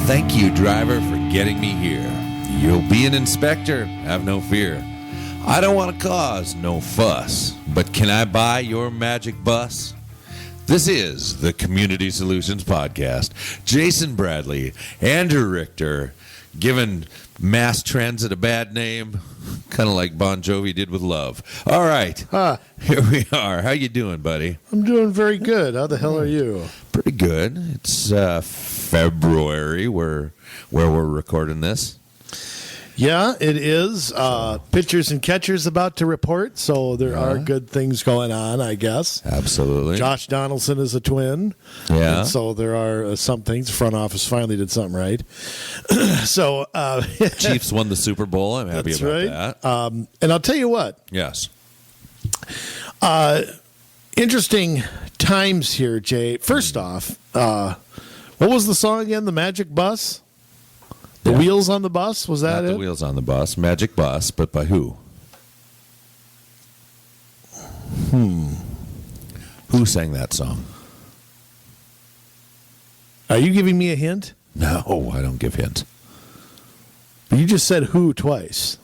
Thank you, driver, for getting me here. You'll be an inspector, have no fear. I don't want to cause no fuss, but can I buy your magic bus? This is the Community Solutions Podcast. Jason Bradley, Andrew Richter, giving mass transit a bad name, kind of like Bon Jovi did with Love. All right, here we are. How you doing, buddy? I'm doing very good. How the hell are you? Pretty good. It's February where we're recording this. Yeah, it is. Pitchers and catchers about to report, so there are good things going on, I guess. Absolutely. Josh Donaldson is a twin. Yeah. And so there are some things. The front office finally did something right. So Chiefs won the Super Bowl. I'm happy that's about right. that. And I'll tell you what. Yes. Interesting times here, Jay. First off, what was the song again? The Magic Bus? The Wheels on the Bus? Was that Not it? The Wheels on the Bus. Magic Bus, but by who? Who sang that song? Are you giving me a hint? No, I don't give hints. You just said who twice.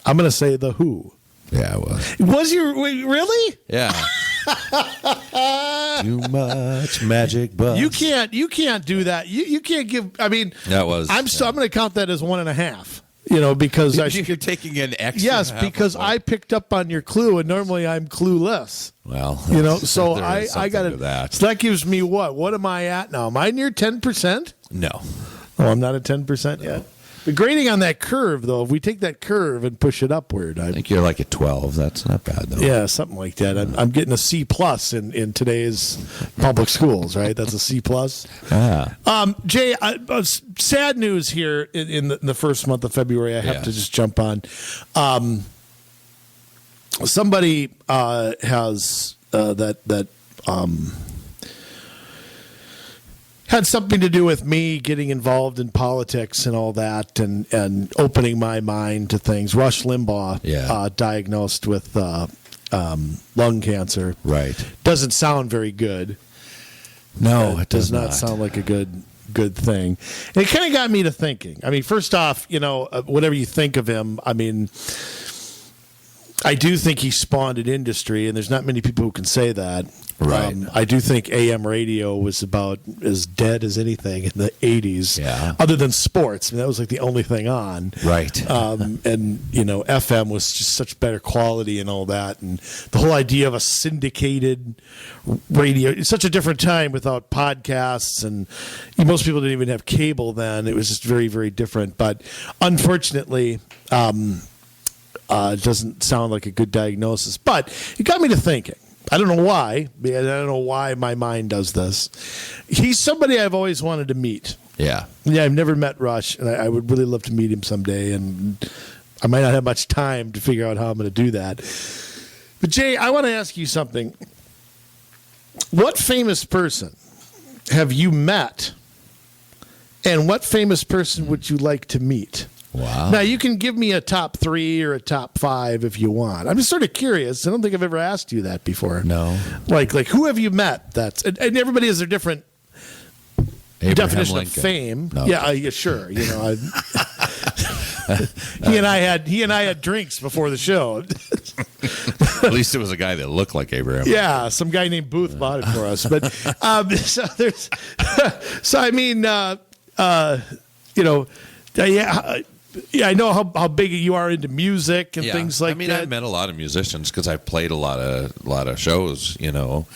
I'm going to say the Who. Yeah, it was. Wait, really? Yeah. Too much magic bus. You can't do that. You can't give. I mean, That was. I'm going to count that as 1.5. You know, because You're taking an extra. yes, half because of one. I picked up on your clue, and normally I'm clueless. Well, You know, so there I is something got to it. that. So that gives me what? What am I at now? Am I near 10%? No. Oh, I'm not at 10% yet. The grading on that curve, though, if we take that curve and push it upward, I think you're like at 12. That's not bad, though. yeah, something like that. I'm getting a C plus in today's public schools, right? That's a C plus. Jay, sad news here in the first month of February. I have to just jump on. Somebody has that had something to do with me getting involved in politics and all that, and opening my mind to things. Rush Limbaugh, diagnosed with lung cancer. Right. Doesn't sound very good. No, it does not sound like a good thing. And it kind of got me to thinking. I mean, first off, you know, whatever you think of him, I mean, I do think he spawned an industry, and there's not many people who can say that. Right. I do think AM radio was about as dead as anything in the 80s, other than sports. I mean, that was like the only thing on. Right. And, you know, FM was just such better quality and all that. And the whole idea of a syndicated radio, it's such a different time without podcasts. And most people didn't even have cable then. It was just very, very different. But unfortunately, it doesn't sound like a good diagnosis. But it got me to thinking. I don't know why. I don't know why my mind does this. He's somebody I've always wanted to meet. Yeah. Yeah, I've never met Rush, and I would really love to meet him someday. And I might not have much time to figure out how I'm going to do that. But, Jay, I want to ask you something. What famous person have you met, and what famous person would you like to meet? Wow. Now, you can give me a top 3 or a top 5 if you want. I'm just sort of curious. I don't think I've ever asked you that before. No. Like who have you met? And everybody has their different Abraham definition Lincoln. of fame. No. Yeah, sure. You know, he and I had drinks before the show. At least it was a guy that looked like Abraham. Yeah, some guy named Booth bought it for us. But so I mean, you know, yeah, I know how big you are into music and things like that. I mean, I've met a lot of musicians because I've played a lot of shows, you know.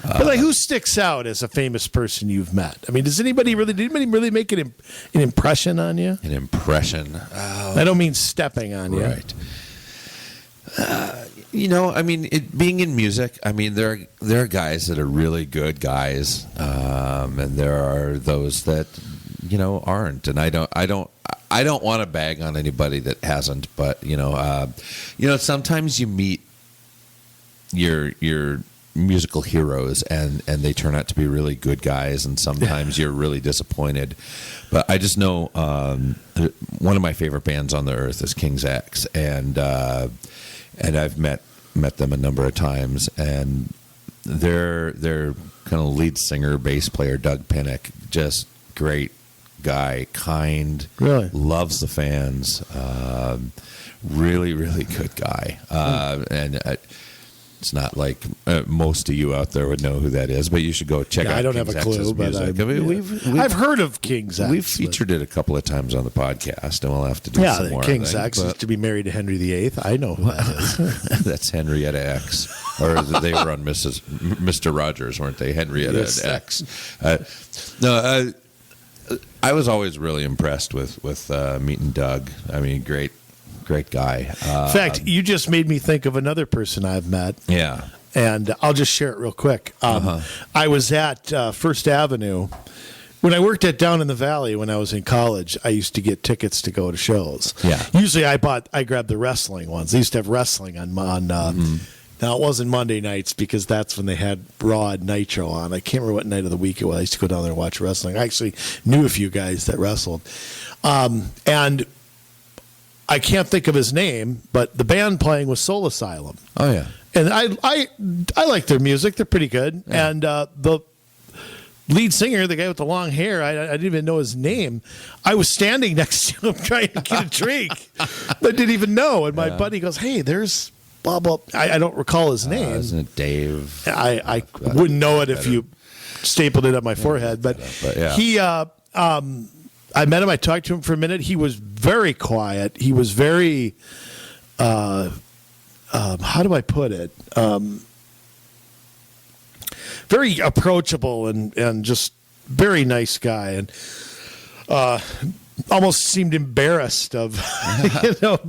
But like, who sticks out as a famous person you've met? I mean, did anybody really make an impression on you? An impression? I don't mean stepping on you. Right. You know, I mean, being in music, I mean, there are guys that are really good guys, and there are those that, you know, aren't. And I don't want to bag on anybody that hasn't, but you know, sometimes you meet your musical heroes and they turn out to be really good guys, and sometimes you're really disappointed. But I just know one of my favorite bands on the earth is King's X, and I've met them a number of times, and their kind of lead singer, bass player, Doug Pinnick, just great guy, kind, Really? loves the fans, really, really good guy. And it's not like most of you out there would know who that is, but you should go check out I don't King's have a clue, X's but music. I've heard of King's X. We've but- featured it a couple of times on the podcast, and we'll have to do Yeah, some more. King's I think, X but- used to be married to Henry VIII. I know who that is. That's Henrietta X, or they were on Mr. Rogers, weren't they? Henrietta Yes. X. I was always really impressed with meeting Doug. I mean, great guy. In fact, you just made me think of another person I've met. Yeah. And I'll just share it real quick. I was at First Avenue. When I worked at Down in the Valley when I was in college, I used to get tickets to go to shows. Yeah. Usually I grabbed the wrestling ones. They used to have wrestling on now it wasn't Monday nights because that's when they had Raw and Nitro on. I can't remember what night of the week it was. I used to go down there and watch wrestling. I actually knew a few guys that wrestled. And I can't think of his name, but the band playing was Soul Asylum. Oh yeah. And I like their music. They're pretty good. Yeah. And the lead singer, the guy with the long hair, I didn't even know his name. I was standing next to him trying to get a drink. I didn't even know. And my buddy goes, "Hey, there's blah, blah." I don't recall his name. Isn't it Dave? I wouldn't know it if you stapled it on my forehead. But yeah. he, I met him. I talked to him for a minute. He was very quiet. He was very, how do I put it? Very approachable and just very nice guy. And almost seemed embarrassed of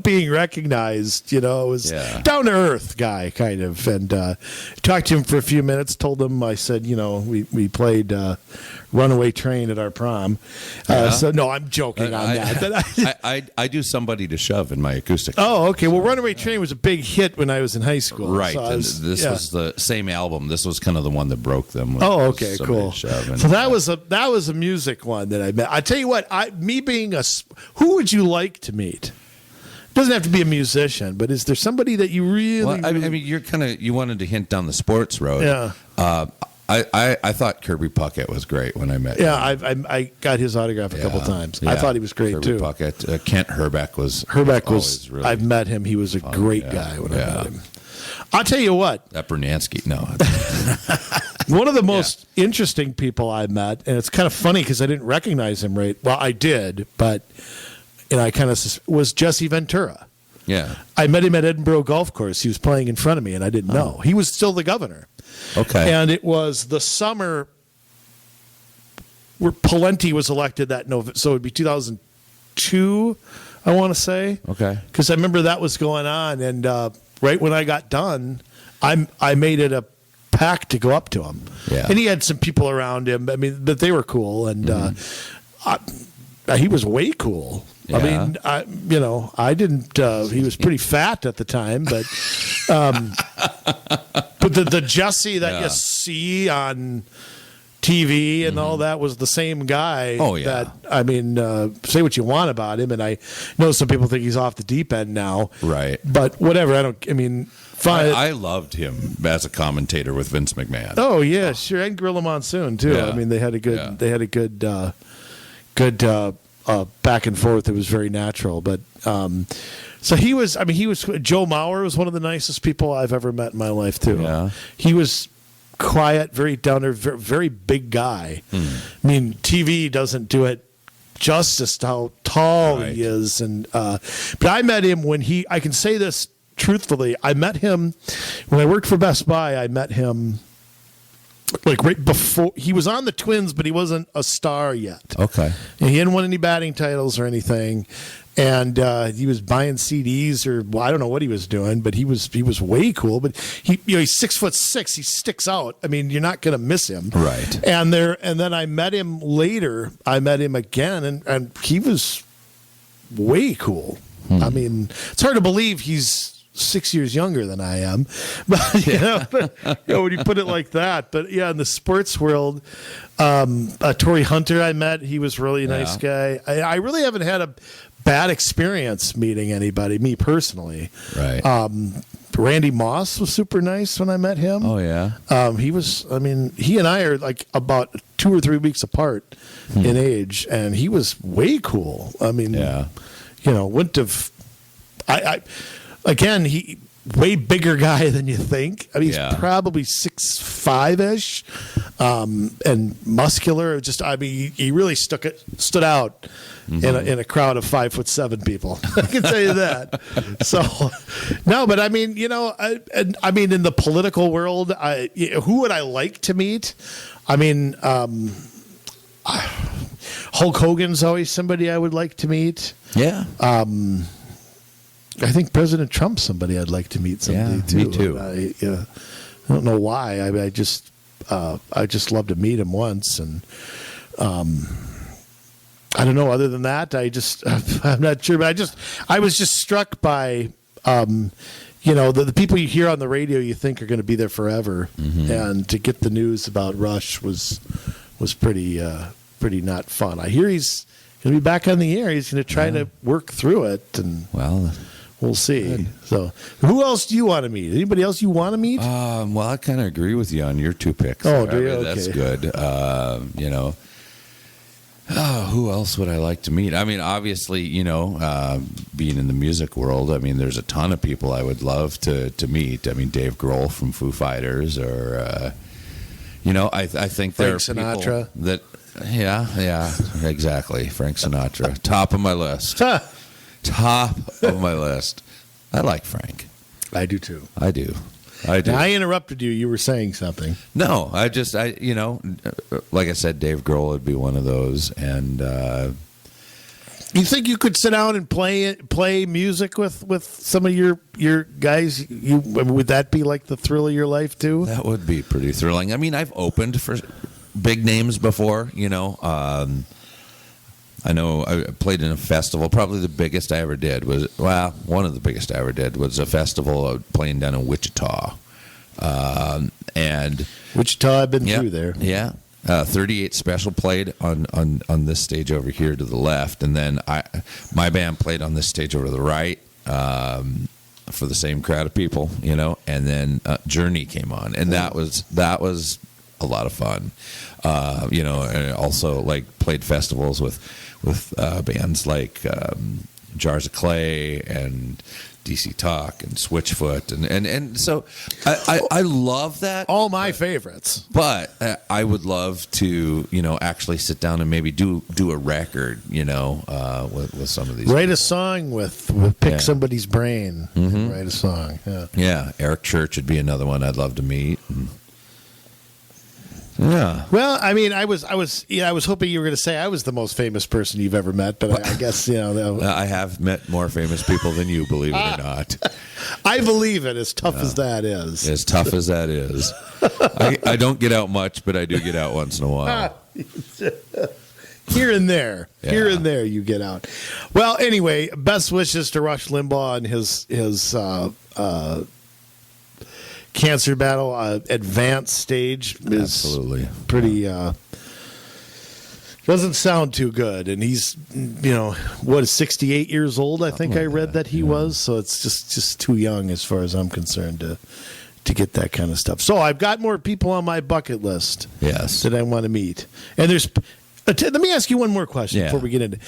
being recognized. It was down to earth guy kind of. And talked to him for a few minutes. Told him, I said, we played Runaway Train at our prom. So no, I'm joking on that. I do Somebody to Shove in my acoustic. Oh, okay. Well, Runaway Train was a big hit when I was in high school. Right. So And this was the same album. This was kind of the one that broke them. Oh, okay, Somebody cool. to Shove. And, So that was a music one that I met. I tell you what, who would you like to meet? Doesn't have to be a musician, but is there somebody that you really? Well, I mean, you wanted to hint down the sports road. Yeah. I thought Kirby Puckett was great when I met him. Yeah, I got his autograph a couple times. I thought he was great Kirby too. Puckett. Kent Herbeck was. Herbeck really I've met him. He was a great guy when I Yeah. met him. I'll tell you what. Bernansky. No. One of the most interesting people I met, and it's kind of funny because I didn't recognize him right. Well, I did, but I kind of was Jesse Ventura. Yeah. I met him at Edinburgh Golf Course. He was playing in front of me, and I didn't know. He was still the governor. Okay. And it was the summer where Pawlenty was elected that November. So it would be 2002, I want to say. Okay. Because I remember that was going on. And right when I got done, I made it a pact to go up to him. Yeah. And he had some people around him. I mean, but they were cool. And he was way cool. Yeah. I mean, I didn't. He was pretty fat at the time, but the Jesse that you see on TV and all that was the same guy. Oh, yeah. That, I mean, say what you want about him, and I know some people think he's off the deep end now. Right. But whatever. Fine. I loved him as a commentator with Vince McMahon. Oh yeah, sure, and Gorilla Monsoon too. Yeah. I mean, they had a good back and forth. It was very natural. But so he was. Joe Mauer was one of the nicest people I've ever met in my life too. Yeah. He was quiet, very down there, very, very big guy. I mean, TV doesn't do it justice to how tall he is. And but I met him when I can say this truthfully, I met him when I worked for Best Buy. I met him like right before he was on the Twins, but he wasn't a star yet. Okay. And he hadn't won any batting titles or anything. And he was buying CDs or I don't know what he was doing, but he was way cool. But he's 6'6". He sticks out. I mean, you're not going to miss him, Right. And then I met him later. I met him again, and he was way cool. I mean, it's hard to believe he's 6 years younger than I am, but when you put it like that. But yeah, in the sports world, Torrey Hunter I met. He was really a nice guy. I really haven't had a bad experience meeting anybody, me personally. Right. Randy Moss was super nice when I met him. Oh yeah. He and I are like about 2 or 3 weeks apart in age, and he was way cool. I mean, Yeah. Wouldn't have. Again, he way bigger guy than you think. I mean, Yeah. he's probably 6'5" ish, and muscular. He really stood out in a crowd of 5'7" people. I can tell you that. So, no, but I mean, in the political world, who would I like to meet? I mean, Hulk Hogan's always somebody I would like to meet. Yeah. I think President Trump's somebody I'd like to meet someday Yeah, too. me too. I don't know why. I just love to meet him once, and I don't know. Other than that, I'm not sure. But I was just struck by the people you hear on the radio you think are going to be there forever, and to get the news about Rush was pretty not fun. I hear he's going to be back on the air. He's going to try to work through it, and Well. we'll see. So, who else do you want to meet? Anybody else you want to meet? Well, I kind of agree with you on your 2 picks. Oh, there. do you? That's Okay. good. Who else would I like to meet? I mean, obviously, being in the music world, I mean, there's a ton of people I would love to meet. I mean, Dave Grohl from Foo Fighters, or I think there are Frank people Sinatra. that, yeah, exactly. Frank Sinatra, top of my list. Top of my list. I like Frank. I do too. I do. Now, I interrupted you. You were saying something. No, like I said, Dave Grohl would be one of those, and You think you could sit down and play music with some of your guys? Would that be like the thrill of your life too? that would be pretty thrilling. I mean, I've opened for big names before. I know I played in a festival. Probably the biggest I ever did one of the biggest I ever did was a festival playing down in Wichita, and Wichita, I've been yeah, through there. Yeah. 38 Special played on this stage over here to the left, and then my band played on this stage over to the right for the same crowd of people, and then Journey came on, and that was a lot of fun, and also like played festivals with bands like Jars of Clay and DC Talk and Switchfoot, and so I love that. All my favorites. But I would love to, actually sit down and maybe do a record, with some of these. Write people. a song with pick Yeah. somebody's brain. Mm-hmm. Write a song. Yeah. Yeah, Eric Church would be another one I'd love to meet. Yeah. Well, I mean, I was hoping you were going to say I was the most famous person you've ever met, but I guess I have met more famous people than you, believe it or not. I believe it. As tough as that is. As tough as that is. I don't get out much, but I do get out once in a while. Here and there, Yeah. here and there, you get out. Well, anyway, best wishes to Rush Limbaugh and his cancer battle. Advanced stage is Absolutely. pretty. Doesn't sound too good, and he's 68 years old. I think I read that he was. So it's just too young as far as I'm concerned to get that kind of stuff. So I've got more people on my bucket list. Yes. That I want to meet, and there's. Let me ask you one more question Yeah. before we get into.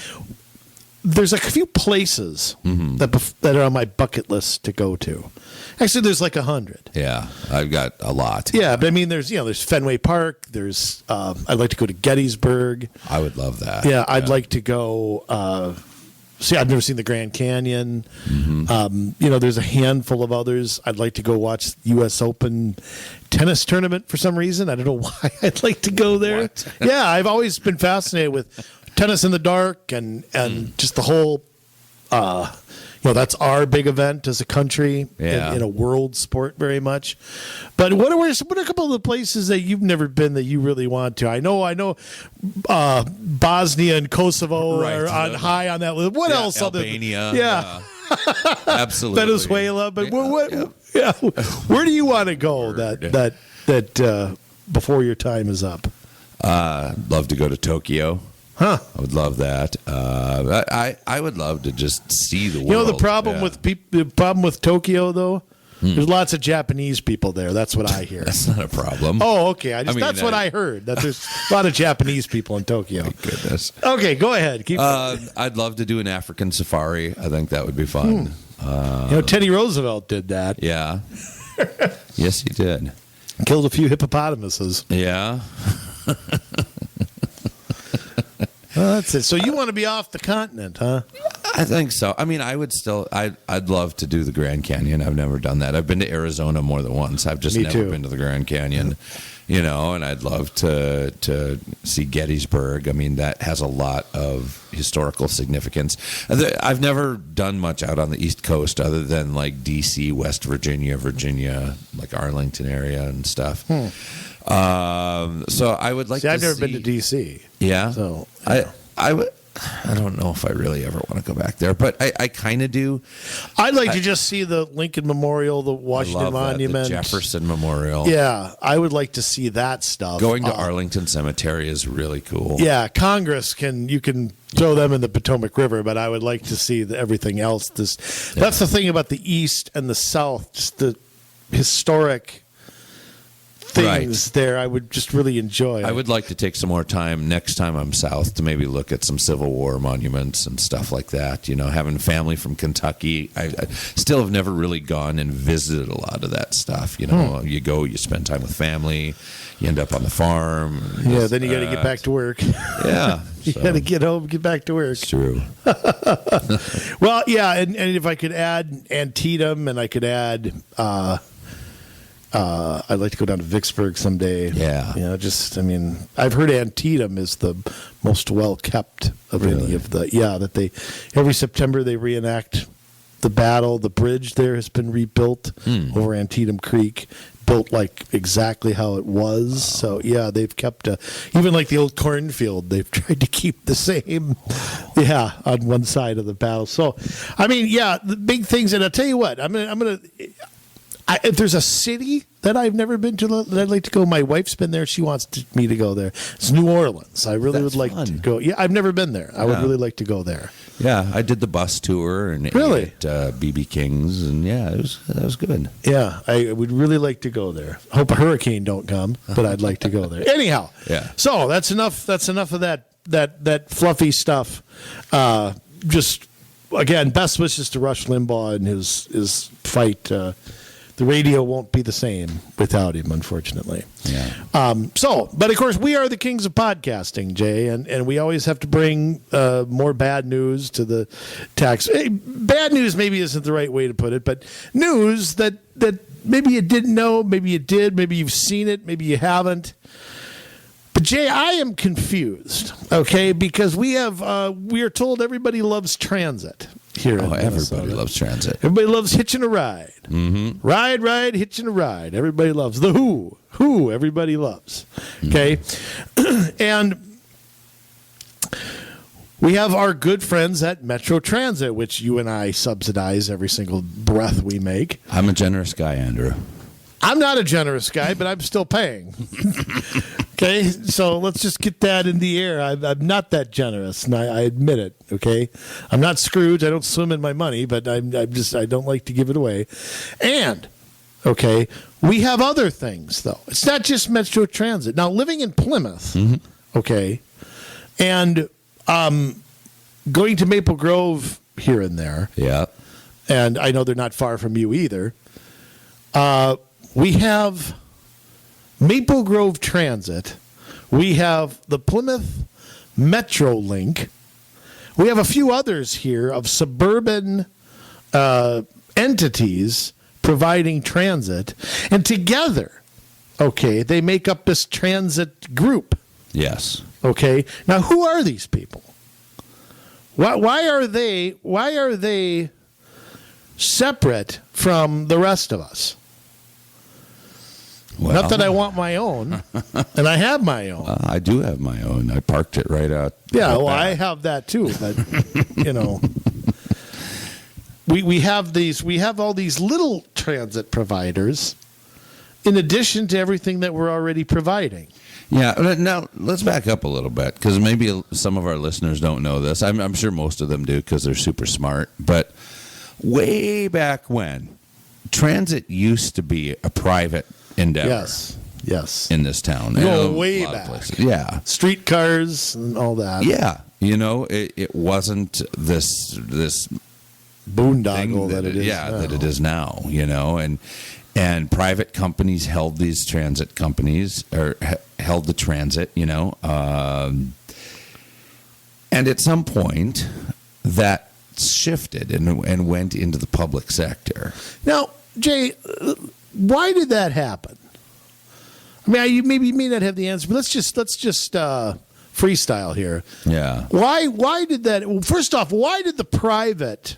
There's a few places that are on my bucket list to go to. Actually, there's like 100. Yeah, I've got a lot. Yeah, but I mean, there's Fenway Park. There's I'd like to go to Gettysburg. I would love that. Yeah, I'd like to go. I've never seen the Grand Canyon. There's a handful of others. I'd like to go watch U.S. Open tennis tournament for some reason. I don't know why I'd like to go there. What? Yeah, I've always been fascinated with tennis in the dark and just the whole. That's our big event as a country in a world sport very much. But what are a couple of the places that you've never been that you really want to? I know Bosnia and Kosovo Right. are on high on that list. What else? Albania. Yeah. Absolutely. Venezuela. But where do you want to go that before your time is up? Love to go to Tokyo. Huh. I would love that. I would love to just see the world. You know the problem Yeah. with the problem with Tokyo though. There's lots of Japanese people there. That's what I hear. That's not a problem. Oh, okay. That's what I I heard. That there's a lot of Japanese people in Tokyo. Goodness. Okay, go ahead. Keep. I'd love to do an African safari. I think that would be fun. Teddy Roosevelt did that. Yeah. Yes, he did. Killed a few hippopotamuses. Yeah. Oh, that's it. So you want to be off the continent, huh? I think so. I mean, I'd love to do the Grand Canyon. I've never done that. I've been to Arizona more than once. I've just Me never too. been to the Grand Canyon, and I'd love to see Gettysburg. I mean, that has a lot of historical significance. I've never done much out on the East Coast other than like D.C., West Virginia, like Arlington area and stuff. So I would like to I've never see, been to D.C. Yeah. So I don't know if I really ever want to go back there, but I kind of do. I'd like to just see the Lincoln Memorial, the I Washington love that, Monument, the Jefferson Memorial. Yeah, I would like to see that stuff. Going to Arlington Cemetery is really cool. Yeah, Congress you can throw them in the Potomac River, but I would like to see everything else. That's the thing about the East and the South, just the historic things there. I would just really enjoy. I would like to take some more time next time I'm south to maybe look at some Civil War monuments and stuff like that. Having family from Kentucky, I still have never really gone and visited a lot of that stuff. You go, you spend time with family, you end up on the farm. Yeah, then you got to get back to work. Yeah. You got to get home, get back to work. It's true. Well, yeah, and if I could add Antietam and I could add I'd like to go down to Vicksburg someday. Yeah. I've heard Antietam is the most well kept of any of the, every September they reenact the battle. The bridge there has been rebuilt over Antietam Creek, built like exactly how it was. So yeah, they've kept even like the old cornfield, they've tried to keep the same, on one side of the battle. So, the big things, and I'll tell you what, I'm gonna. If there's a city that I've never been to that I'd like to go, my wife's been there. She wants me to go there. It's New Orleans. I really would like to go. Yeah, I've never been there. I would really like to go there. Yeah, I did the bus tour and ate at BB King's, and that was good. Yeah, I would really like to go there. I hope a hurricane don't come, but I'd like to go there. Anyhow, so that's enough. That's enough of that fluffy stuff. Just again, best wishes to Rush Limbaugh and his fight. The radio won't be the same without him, unfortunately. Yeah. But of course, we are the kings of podcasting, Jay, and we always have to bring more bad news to the tax. Bad news maybe isn't the right way to put it, but news that maybe you didn't know, maybe you did, maybe you've seen it, maybe you haven't. But Jay, I am confused, okay, because we are told everybody loves transit here in Minnesota. Everybody loves transit. Everybody loves hitching a ride. Mm-hmm. Ride, hitching a ride. Everybody loves the who everybody loves. Okay, and we have our good friends at Metro Transit, which you and I subsidize every single breath we make. I'm a generous guy, Andrew. I'm not a generous guy, but I'm still paying. Okay, so let's just get that in the air. I'm not that generous, and I admit it. Okay, I'm not Scrooge. I don't swim in my money, but I don't like to give it away. And okay, we have other things though. It's not just Metro Transit. Now, living in Plymouth, okay, and going to Maple Grove here and there. Yeah, and I know they're not far from you either. We have Maple Grove Transit. We have the Plymouth Metro Link. We have a few others here of suburban entities providing transit. And together, okay, they make up this transit group. Yes. Okay. Now, who are these people? Why are they separate from the rest of us? Well, not that I want my own, and I have my own. I do have my own. I parked it right out. Yeah, out well, back. I have that too. But we have all these little transit providers, in addition to everything that we're already providing. Yeah. Now let's back up a little bit because maybe some of our listeners don't know this. I'm sure most of them do because they're super smart. But way back when, transit used to be a private endeavor. Yes. In this town. Go way back. Yeah. Streetcars and all that. Yeah. It wasn't this boondoggle that it is. Yeah, now. that it is now. And private companies held these transit companies or held the transit. And at some point that shifted and went into the public sector. Now, Jay, why did that happen? I mean, you may not have the answer, but let's just freestyle here. Yeah. Why did that? Well, first off, why did the private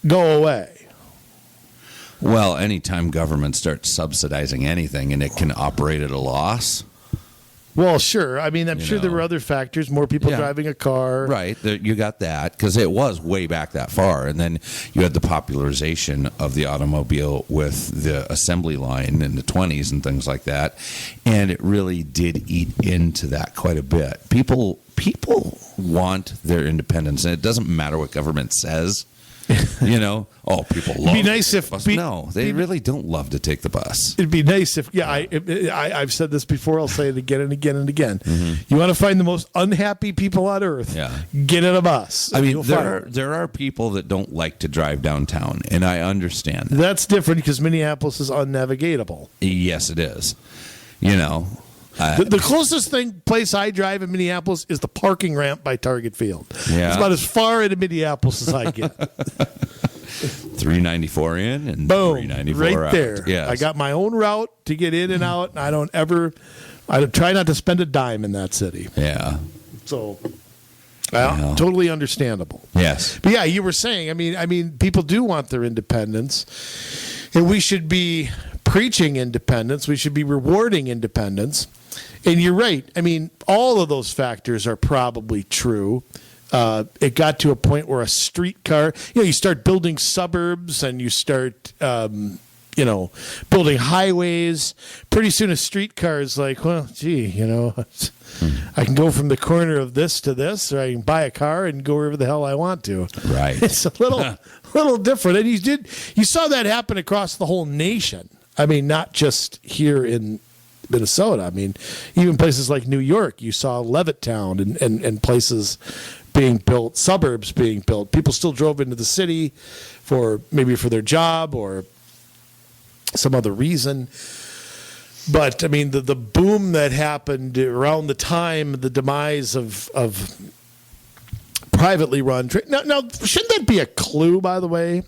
go away? Well, anytime government starts subsidizing anything and it can operate at a loss. Well, sure. I mean, I'm sure there were other factors, more people driving a car. Right. You got that because it was way back that far. And then you had the popularization of the automobile with the assembly line in the 20s and things like that. And it really did eat into that quite a bit. People want their independence, and it doesn't matter what government says. People love be nice if bus. No, they really don't love to take the bus. It'd be nice if I've said this before. I'll say it again and again and again. Mm-hmm. You want to find the most unhappy people on earth? Yeah. Get in a bus. I mean, there are people that don't like to drive downtown, and I understand that. That's different because Minneapolis is unnavigatable. Yes, it is. The closest place I drive in Minneapolis is the parking ramp by Target Field. Yeah. It's about as far into Minneapolis as I get. 394 in and boom, 394 right out. there. Yes. I got my own route to get in and out, and I try not to spend a dime in that city. Yeah. So, totally understandable. Yes. But yeah, you were saying, I mean, people do want their independence, and we should be preaching independence. We should be rewarding independence. And you're right. I mean, all of those factors are probably true. It got to a point where a streetcar, you start building suburbs and you start, building highways. Pretty soon a streetcar is like, well, gee, I can go from the corner of this to this, or I can buy a car and go wherever the hell I want to. Right. It's a little different. And you saw that happen across the whole nation. I mean, not just here in Minnesota. I mean, even places like New York, you saw Levittown and places being built, suburbs being built. People still drove into the city for their job or some other reason. But I mean, the boom that happened around the time the demise of privately run. Now, shouldn't that be a clue, by the way,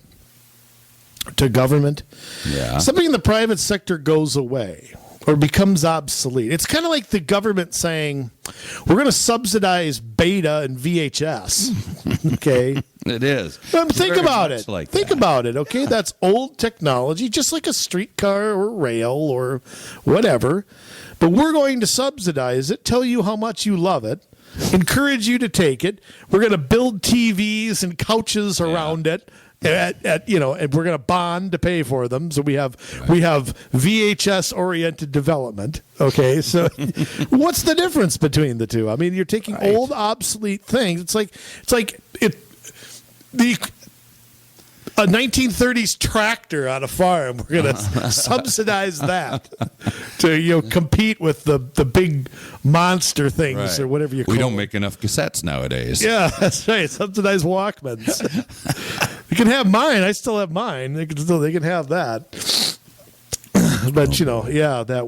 to government? Yeah. Something in the private sector goes away or becomes obsolete. It's kind of like the government saying, we're going to subsidize Beta and VHS. Okay? It is. Think about it. Think about it, okay? That's old technology, just like a streetcar or rail or whatever. But we're going to subsidize it, tell you how much you love it, encourage you to take it. We're going to build TVs and couches around it. And we're going to bond to pay for them. So we have VHS oriented development. Okay, so what's the difference between the two? I mean, you're taking old obsolete things. It's like a 1930s tractor on a farm. We're going to subsidize that to compete with the big monster things or whatever you call them. We them. don't make enough cassettes nowadays. Yeah, that's right. Subsidize Walkmans. You can have mine. I still have mine. They can have that. But that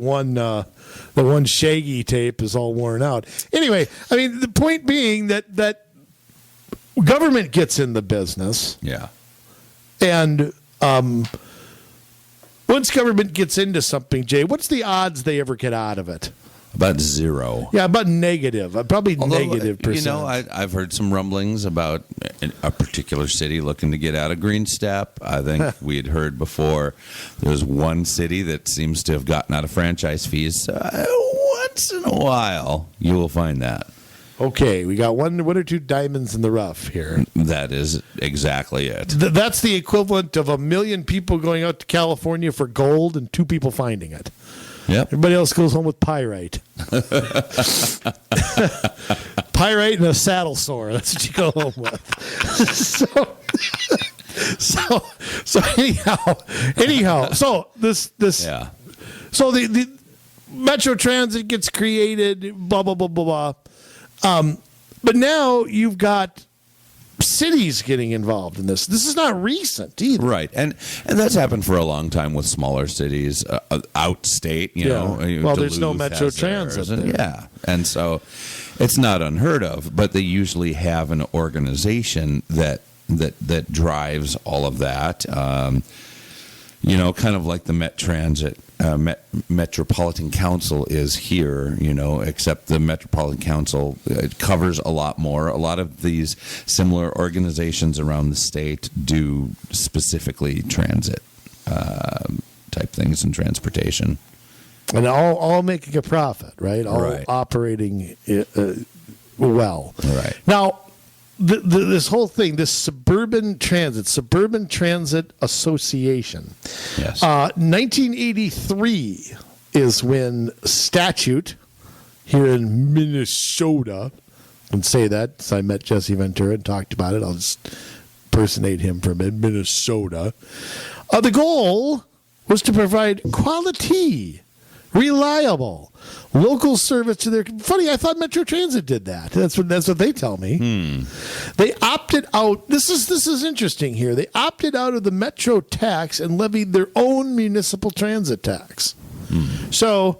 one Shaggy tape is all worn out. Anyway, I mean, the point being that government gets in the business. Yeah. And once government gets into something, Jay, what's the odds they ever get out of it? About zero. Yeah, about negative. Probably negative percent. I've heard some rumblings about a particular city looking to get out of Green Step. I think we had heard before there's one city that seems to have gotten out of franchise fees. Once in a while, you will find that. Okay, we got one or two diamonds in the rough here. That is exactly it. That's the equivalent of 1 million people going out to California for gold and 2 people finding it. Yep. Everybody else goes home with pyrite. Pyrite and a saddle sore. That's what you go home with. So anyhow. So this. Yeah. So the Metro Transit gets created. Blah blah blah blah blah. But now you've got cities getting involved in this. This is not recent either. Right, and that's happened for a long time with smaller cities, outstate. You know, well, there's no Duluth Metro has Transit theirs, there. yeah, and so it's not unheard of. But they usually have an organization that drives all of that. You know, kind of like the Met Transit. Metropolitan Council is here, you know, except the Metropolitan Council covers a lot more. A lot of these similar organizations around the state do specifically transit type things and transportation. And all making a profit, right? All Right. operating well. Right. Now, this whole thing, this Suburban Transit Association. Yes. 1983 is when statute here in Minnesota, I can say that, so I met Jesse Ventura and talked about it. I'll just impersonate him for a minute. Minnesota. The goal was to provide quality, reliable, local service to their. Funny, I thought Metro Transit did that. That's what they tell me. They opted out. This is interesting here. They opted out of the Metro tax and levied their own municipal transit tax. So,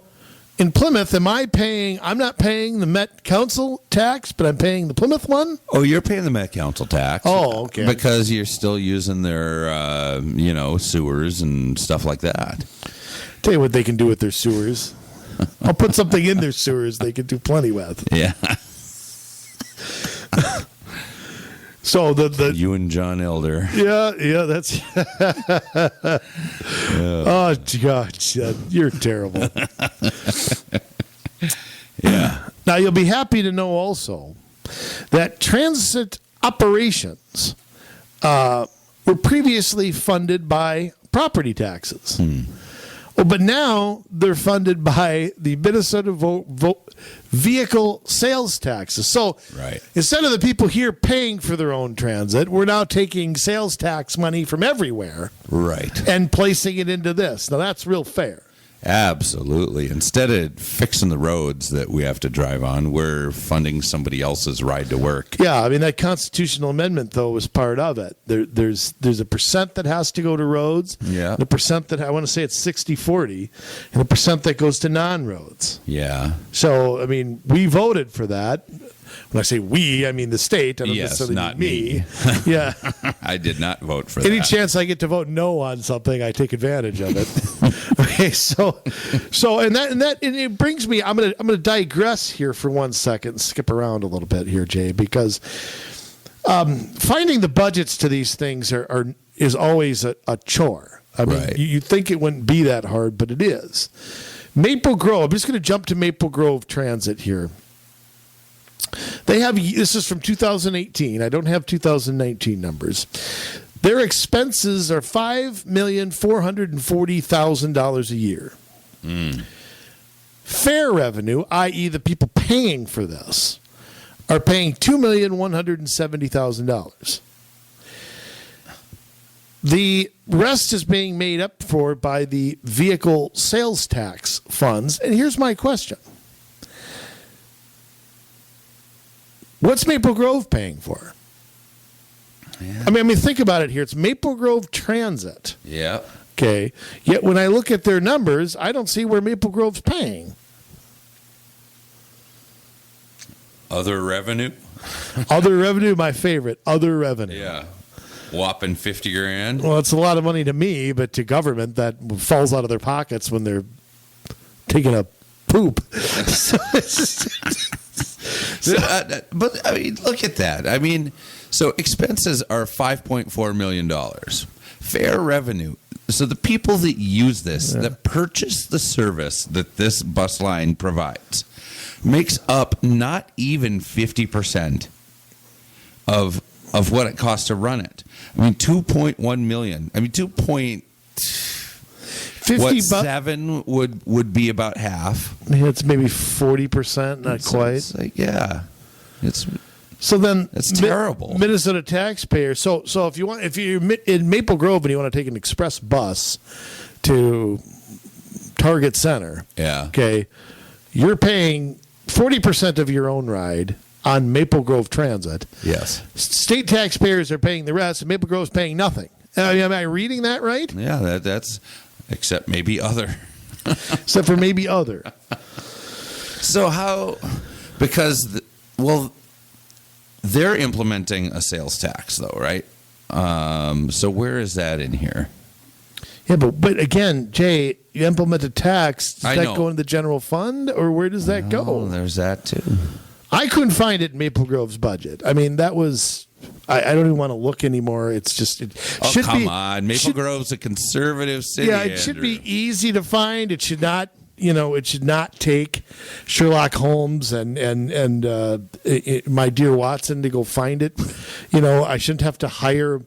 in Plymouth, I'm not paying the Met Council tax, but I'm paying the Plymouth one. Oh, you're paying the Met Council tax. Oh, okay. Because you're still using their, sewers and stuff like that. Tell you what they can do with their sewers. I'll put something in their sewers they can do plenty with. Yeah. So the You and John Elder. yeah, that's. Oh God, you're terrible. Yeah. Now you'll be happy to know also that transit operations were previously funded by property taxes. But now they're funded by the Minnesota vehicle sales taxes. So Right. instead of the people here paying for their own transit, we're now taking sales tax money from everywhere Right. and placing it into this. Now that's real fair. Absolutely. Instead of fixing the roads that we have to drive on, we're funding somebody else's ride to work. Yeah, I mean that constitutional amendment though was part of it. There's a percent that has to go to roads. Yeah. The percent that I want to say it's 60-40, and the percent that goes to non-roads. Yeah. So I mean we voted for that. When I say we, I mean the state. I don't Yes, necessarily not mean me. Yeah. I did not vote for Any that. chance I get to vote no on something, I take advantage of it. Okay, so and it brings me. I'm gonna digress here for 1 second, and skip around a little bit here, Jay, because finding the budgets to these things is always a chore. I mean, Right. you think it wouldn't be that hard, but it is. Maple Grove. I'm just going to jump to Maple Grove Transit here. They have, this is from 2018. I don't have 2019 numbers. Their expenses are $5,440,000 a year. Fare revenue, i.e., the people paying for this, are paying $2,170,000. The rest is being made up for by the vehicle sales tax funds. And here's my question. What's Maple Grove paying for? Yeah. I mean, think about it here. It's Maple Grove Transit. Yeah. Okay. Yet when I look at their numbers, I don't see where Maple Grove's paying. Other revenue? Other revenue, my favorite. Other revenue. Yeah. Whopping 50 grand. Well, it's a lot of money to me, but to government, that falls out of their pockets when they're taking a poop. But I mean, look at that. I mean, so expenses are $5.4 million. Fare revenue, So the people that use this, that purchase the service that this bus line provides, makes up not even 50% of what it costs to run it. I mean, 2.1 million. I mean, 7 would be about half. It's maybe 40%, not quite. It's like, yeah, it's So then that's terrible. Minnesota taxpayers. So if you're in Maple Grove and you want to take an express bus to Target Center, Yeah. okay, you're paying 40% of your own ride on Maple Grove Transit. Yes. State taxpayers are paying the rest, and Maple Grove's paying nothing. Am I reading that right? Yeah, that's except maybe other. Except for maybe other. So how? Because they're implementing a sales tax, though, right? So where is that in here? Yeah, but again, Jay, you implement a tax. Does I that know. go into the general fund, or where does that Oh, go? there's that too. I couldn't find it in Maple Grove's budget. I mean, that was. I don't even want to look anymore. It's just. It Oh, should come be, on. Maple should- Grove's a conservative city. Yeah, it should be Andrew. easy to find. It should not. It should not take Sherlock Holmes and my dear Watson to go find it. I shouldn't have to hire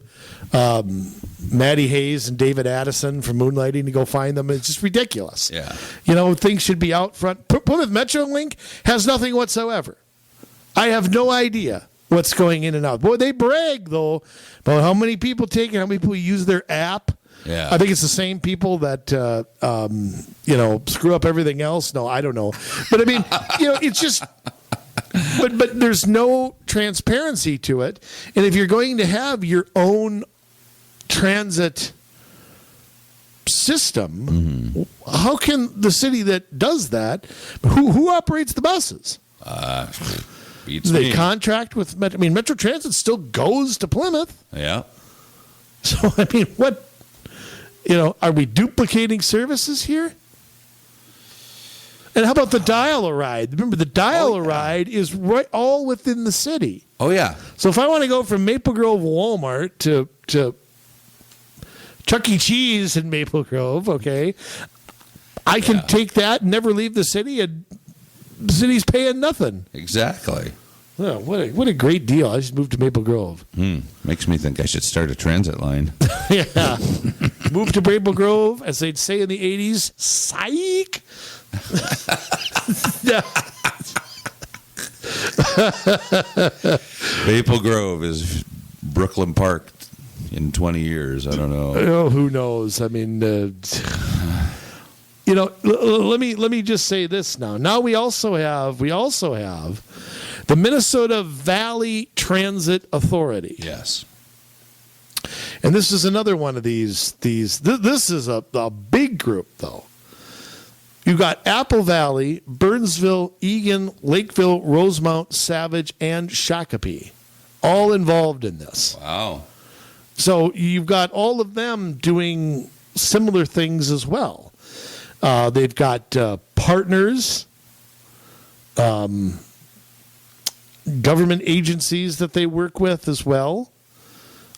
Maddie Hayes and David Addison from Moonlighting to go find them. It's just ridiculous. Yeah. Things should be out front. Plymouth Metrolink has nothing whatsoever. I have no idea what's going in and out. Boy, they brag, though, about how many people take it, how many people use their app. Yeah. I think it's the same people that, screw up everything else. No, I don't know. But, I mean, it's just... But there's no transparency to it. And if you're going to have your own transit system, how can the city that does that, who operates the buses? Beats Do they me. contract with Metro Transit still goes to Plymouth. Yeah. So, I mean, what, are we duplicating services here? And how about the dial-a-ride? Remember, the dial-a-ride is right all within the city. Oh, yeah. So if I want to go from Maple Grove Walmart to Chuck E. Cheese in Maple Grove, okay, I can take that and never leave the city, and the city's paying nothing. Exactly. Oh, what a great deal. I just moved to Maple Grove. Makes me think I should start a transit line. Yeah. Moved to Maple Grove, as they'd say in the 80s, psych. Maple Grove is Brooklyn Park in 20 years. I don't know. Oh, who knows? I mean, let me just say this now. Now we also have the Minnesota Valley Transit Authority. Yes. And this is another one of these. This is a big group, though. You got Apple Valley, Burnsville, Eagan, Lakeville, Rosemount, Savage, and Shakopee, all involved in this. Wow. So you've got all of them doing similar things as well. They've got partners, government agencies that they work with as well.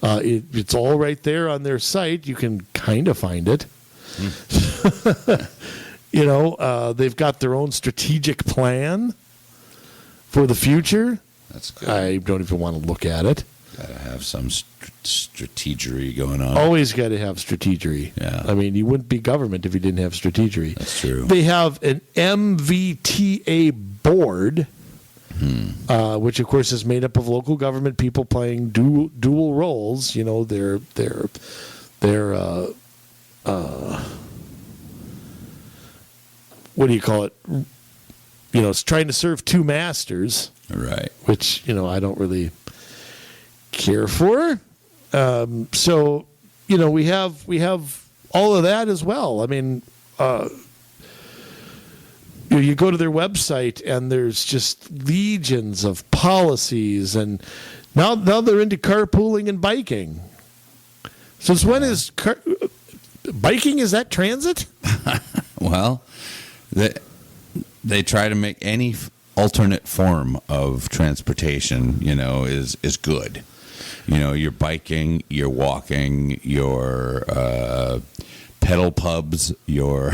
It's all right there on their site. You can kind of find it. They've got their own strategic plan for the future. That's good. I don't even want to look at it. Gotta have some strategery going on. Always got to have strategery. Yeah. I mean, you wouldn't be government if you didn't have strategery. That's true. They have an MVTA board, which of course is made up of local government people playing dual roles. They're what do you call it? It's trying to serve two masters, Right. which I don't really care for. So we have all of that as well. I mean, you go to their website and there's just legions of policies, and now they're into carpooling and biking. Since when is biking? Is that transit? Well, they try to make any alternate form of transportation, is good. You're biking, you're walking, you're cattle pubs, your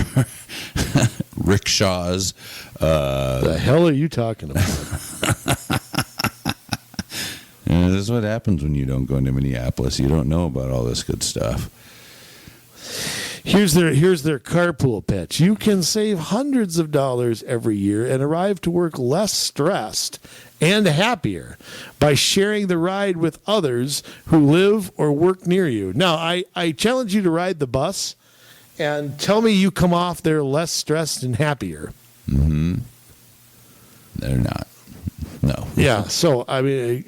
rickshaws. The hell are you talking about? And this is what happens when you don't go into Minneapolis. You don't know about all this good stuff. Here's their carpool pitch. You can save hundreds of dollars every year and arrive to work less stressed and happier by sharing the ride with others who live or work near you. Now, I challenge you to ride the bus and tell me you come off there less stressed and happier. They're not. No. Yeah, so, I mean...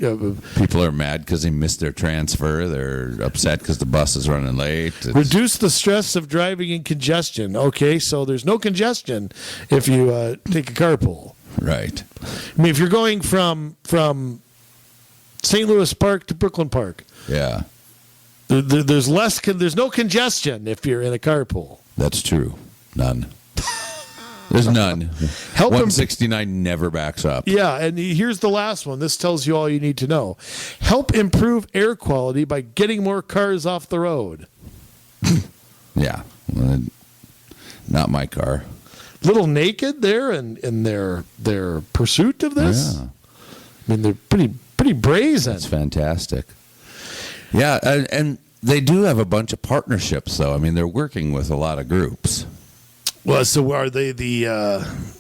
People are mad because they missed their transfer. They're upset because the bus is running late. reduce the stress of driving in congestion. Okay, so there's no congestion if you take a carpool. Right. I mean, if you're going from St. Louis Park to Brooklyn Park, Yeah, there's no congestion if you're in a carpool. that's true. None. There's none. Help 169 never backs up. Yeah, and here's the last one. This tells you all you need to know. Help improve air quality by getting more cars off the road. Yeah. Well, not my car. Little naked there in their pursuit of this. Yeah. I mean, they're pretty brazen. It's fantastic. Yeah, and they do have a bunch of partnerships, though. I mean, they're working with a lot of groups. Well, so are they the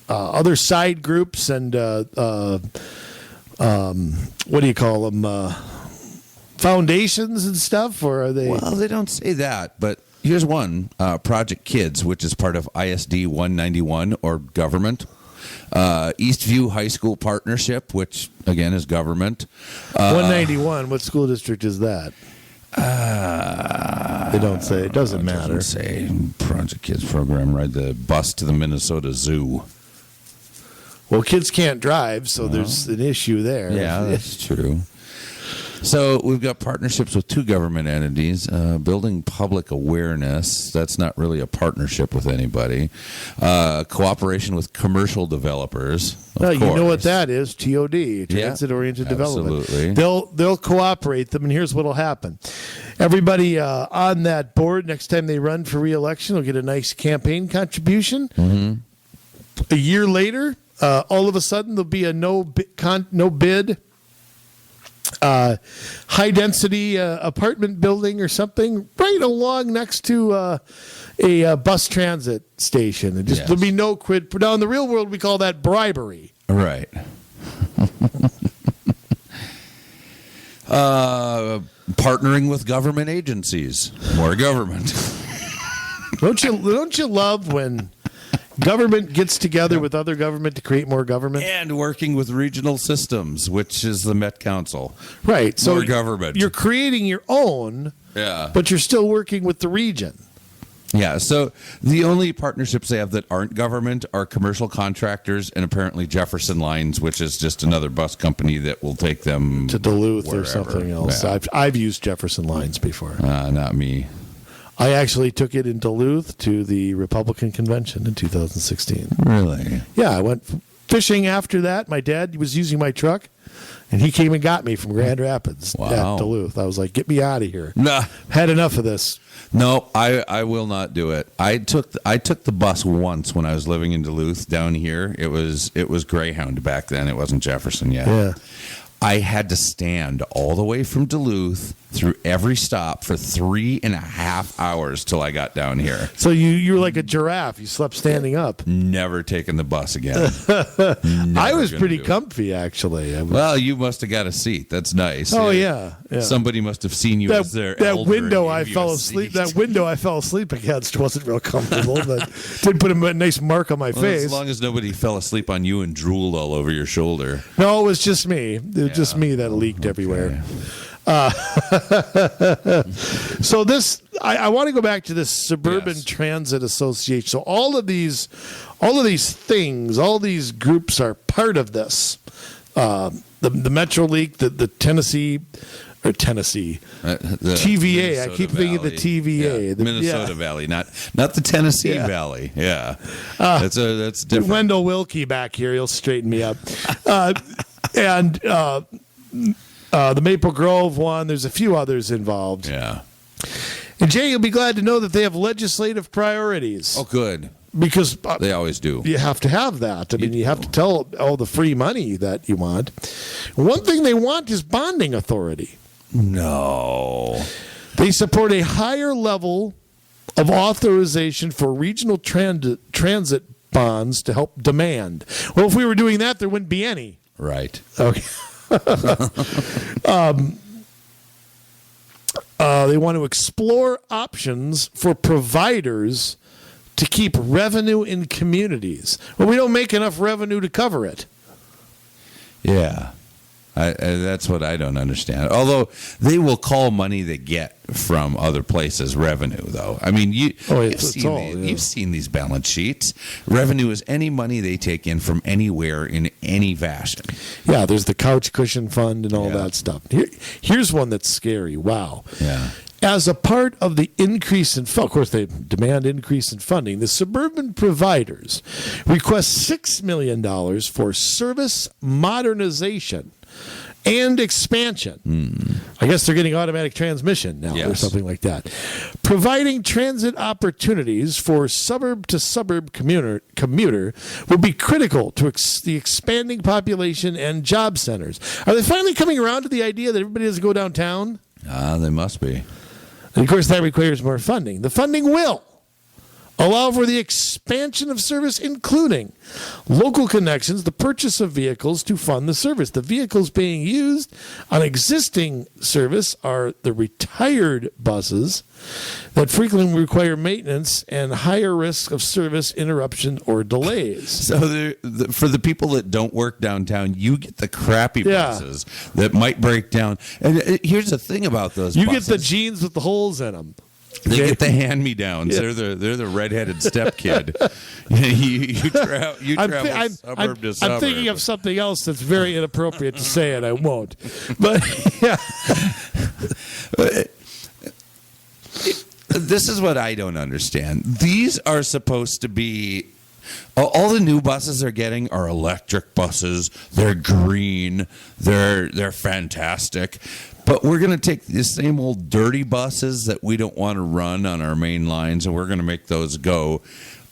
other side groups and what do you call them? Foundations and stuff, or are they? Well, they don't say that, but here's one, Project Kids, which is part of ISD 191, or government. Eastview High School Partnership, which, again, is government. 191, what school district is that? They don't say. It doesn't matter. Doesn't say. Project Kids program, ride the bus to the Minnesota Zoo. Well, kids can't drive, so there's an issue there. Yeah, that's true. So we've got partnerships with two government entities, building public awareness. That's not really a partnership with anybody. Cooperation with commercial developers. No, you know what that is? TOD, transit-oriented Yeah, development. absolutely. They'll cooperate them, and here's what'll happen: everybody on that board next time they run for re-election will get a nice campaign contribution. Mm-hmm. A year later, all of a sudden there'll be a no bid. High density apartment building or something right along next to a bus transit station. And just there'll be no quid. Now in the real world, we call that bribery. Right. Partnering with government agencies. More government. Don't you love when government gets together with other government to create more government? And working with regional systems, which is the Met Council. Right. So More government. You're creating your own, Yeah. but you're still working with the region. Yeah, so the only partnerships they have that aren't government are commercial contractors and apparently Jefferson Lines, which is just another bus company that will take them To Duluth wherever. or something else. Yeah. I've used Jefferson Lines before. Not me. I actually took it in Duluth to the Republican convention in 2016. Really? Yeah, I went fishing after that. My dad was using my truck, and he came and got me from Grand Rapids Wow. at Duluth. I was like, get me out of here. Nah. Had enough of this. No, I will not do it. I took the bus once when I was living in Duluth down here. It was Greyhound back then. It wasn't Jefferson yet. Yeah. I had to stand all the way from Duluth through every stop for 3.5 hours till I got down here. So you were like a giraffe. You slept standing up. Never taken the bus again. I was gonna pretty do it. comfy, actually. I was- Well, you must have got a seat. That's nice. oh, yeah. Somebody must have seen you as their that elder window and I gave you fell a asleep. seat. That window I fell asleep against wasn't real comfortable, but did put a nice mark on my Well, face. as long as nobody fell asleep on you and drooled all over your shoulder. No, it was just me. It was just me that leaked everywhere. So this, I want to go back to this Suburban Yes. Transit Association. So all of these things, all these groups are part of this. The Metro League, the Tennessee. The TVA. I Minnesota keep thinking of the Valley. TVA. Yeah, The- Minnesota yeah. Valley, not the Tennessee Yeah. Valley. Yeah, that's different. Wendell Wilkie back here. He'll straighten me up. And the Maple Grove one. There's a few others involved. Yeah, And Jay, you'll be glad to know that they have legislative priorities. Oh, good. Because They always do. you have to have that. I mean, you have to tell all the free money that you want. One thing they want is bonding authority. No. They support a higher level of authorization for regional transit bonds to help demand. Well, if we were doing that, there wouldn't be any. Right. Okay. They want to explore options for providers to keep revenue in communities. Well, we don't make enough revenue to cover it. Yeah. That's what I don't understand. Although they will call money they get from other places revenue, though. I mean, you've seen these balance sheets. Revenue is any money they take in from anywhere in any fashion. Yeah, there's the couch cushion fund and all Yeah. that stuff. Here's one that's scary. Wow. Yeah. As a part of the increase in, of course, they demand increase in funding, the suburban providers request $6 million for service modernization and expansion. I guess they're getting automatic transmission now or Yes. something like that. Providing transit opportunities for suburb-to-suburb commuter will be critical to the expanding population and job centers. Are they finally coming around to the idea that everybody has to go downtown? They must be. And of course, that requires more funding. The funding will allow for the expansion of service, including local connections, the purchase of vehicles to fund the service. The vehicles being used on existing service are the retired buses that frequently require maintenance and higher risk of service interruption or delays. So for the people that don't work downtown, you get the crappy Yeah. buses that might break down. And here's the thing about those You buses. get the jeans with the holes in them. They Okay? get the hand-me-downs. Yeah. They're the redheaded step kid. you travel suburb to suburb. I'm thinking of something else that's very inappropriate to say, and I won't. But yeah. This is what I don't understand. These are supposed to be all the new buses they're getting are electric buses. They're green. They're fantastic. But we're going to take the same old dirty buses that we don't want to run on our main lines, and we're going to make those go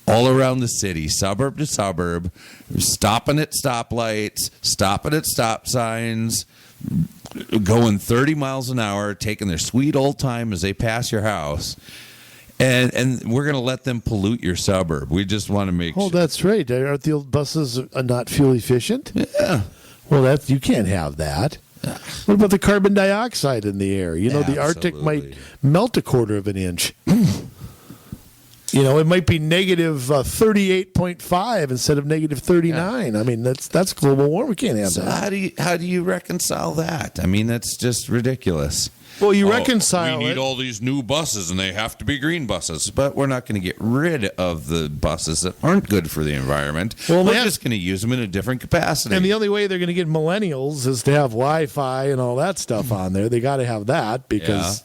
all around the city, suburb to suburb, stopping at stoplights, stopping at stop signs, going 30 miles an hour, taking their sweet old time as they pass your house. And we're going to let them pollute your suburb. We just want to make Oh, that's right. Aren't the old buses not fuel efficient? Yeah. Well, you can't have that. What about the carbon dioxide in the air? You know, the Arctic Absolutely. might melt a quarter of an inch. You know, it might be negative 38.5 instead of negative 39. I mean, that's global warming. We can't have So that. how do you reconcile that? I mean, that's just ridiculous. Well, you reconcile We need it. all these new buses, and they have to be green buses. But we're not going to get rid of the buses that aren't good for the environment. Well, we're they have- just going to use them in a different capacity. And the only way they're going to get millennials is to have Wi-Fi and all that stuff on there. They got to have that because,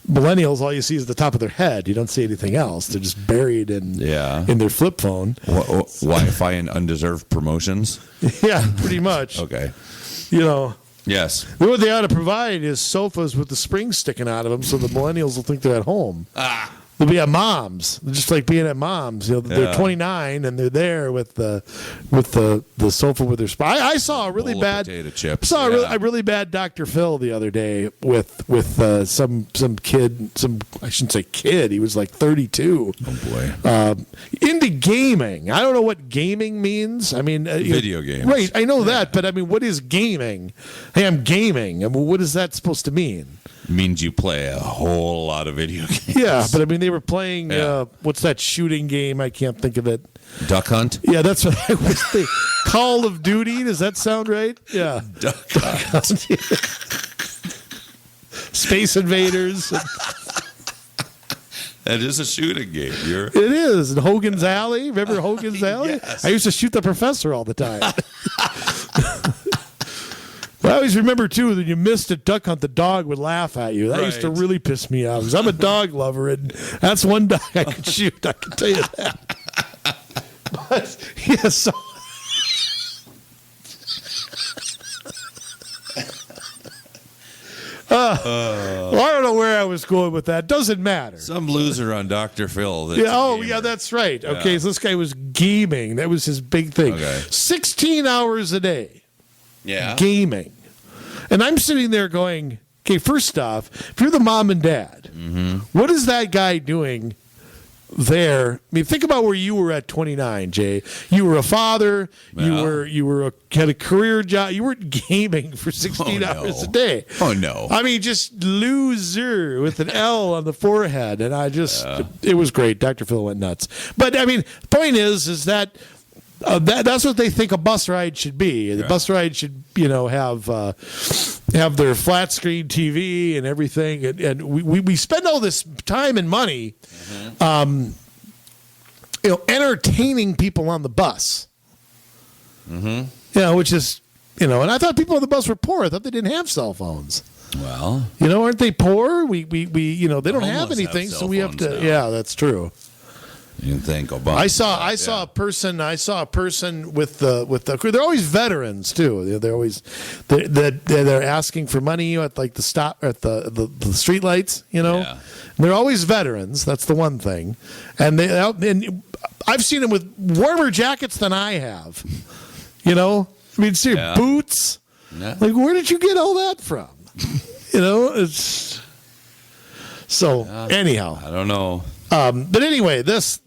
millennials, all you see is the top of their head. You don't see anything else. They're just buried in their flip phone. Wi-Fi and undeserved promotions. Yeah, pretty much. Okay. You know, Yes. what they ought to provide is sofas with the springs sticking out of them so the millennials will think they're at home. They'll be at mom's. They're just like being at mom's. You know, they're 29 and they're there with the sofa with their spine. I saw a really Bowl of bad potato chips. Saw a really bad Dr. Phil the other day with some kid. I shouldn't say kid. He was like 32. Oh boy. Into gaming. I don't know what gaming means. I mean, Video games. Right. I know that, but I mean, what is gaming? Hey, I'm gaming. I mean, what is that supposed to mean? Means you play a whole lot of video games. Yeah, but I mean, they were playing. Yeah. What's that shooting game? I can't think of it. Duck Hunt. Yeah, that's what I was thinking. Call of Duty. Does that sound right? Yeah. Duck Hunt. Space Invaders. That is a shooting game. It is. And Hogan's Alley. Remember Hogan's Alley? Yes. I used to shoot the professor all the time. I always remember, too, that you missed a duck hunt, the dog would laugh at you. That used to Right. really piss me off because I'm a dog lover, and that's one dog I could shoot. I can tell you that. But, yeah, so... Well, I don't know where I was going with that. Doesn't matter. Some loser on Dr. Phil. That's Yeah, a oh, gamer. yeah, that's right. Okay, so this guy was gaming. That was his big thing. Okay. 16 hours a day Yeah. gaming. And I'm sitting there going, okay, first off, if you're the mom and dad, what is that guy doing there? I mean, think about where you were at 29, Jay. You were a father. Yeah. You had a career job. You weren't gaming for 16 Oh, no. hours a day. Oh, no. I mean, just loser with an L on the forehead. And it was great. Dr. Phil went nuts. But I mean, the point is that. That's what they think a bus ride should be. The bus ride should, have their flat screen TV and everything, and we spend all this time and money, entertaining people on the bus. Which is, and I thought people on the bus were poor. I thought they didn't have cell phones. Well, Aren't they poor? We they don't have homeless have anything, cell so we have phones to. now. Yeah, that's true. you can thank Obama. I saw a person with the they're always veterans too. They're always they're asking for money at like the stop at the street lights, Yeah. They're always veterans. That's the one thing. And I've seen them with warmer jackets than I have. I mean, see Yeah. boots. Yeah. Like, where did you get all that from? It's so anyhow. I don't know. But anyway, this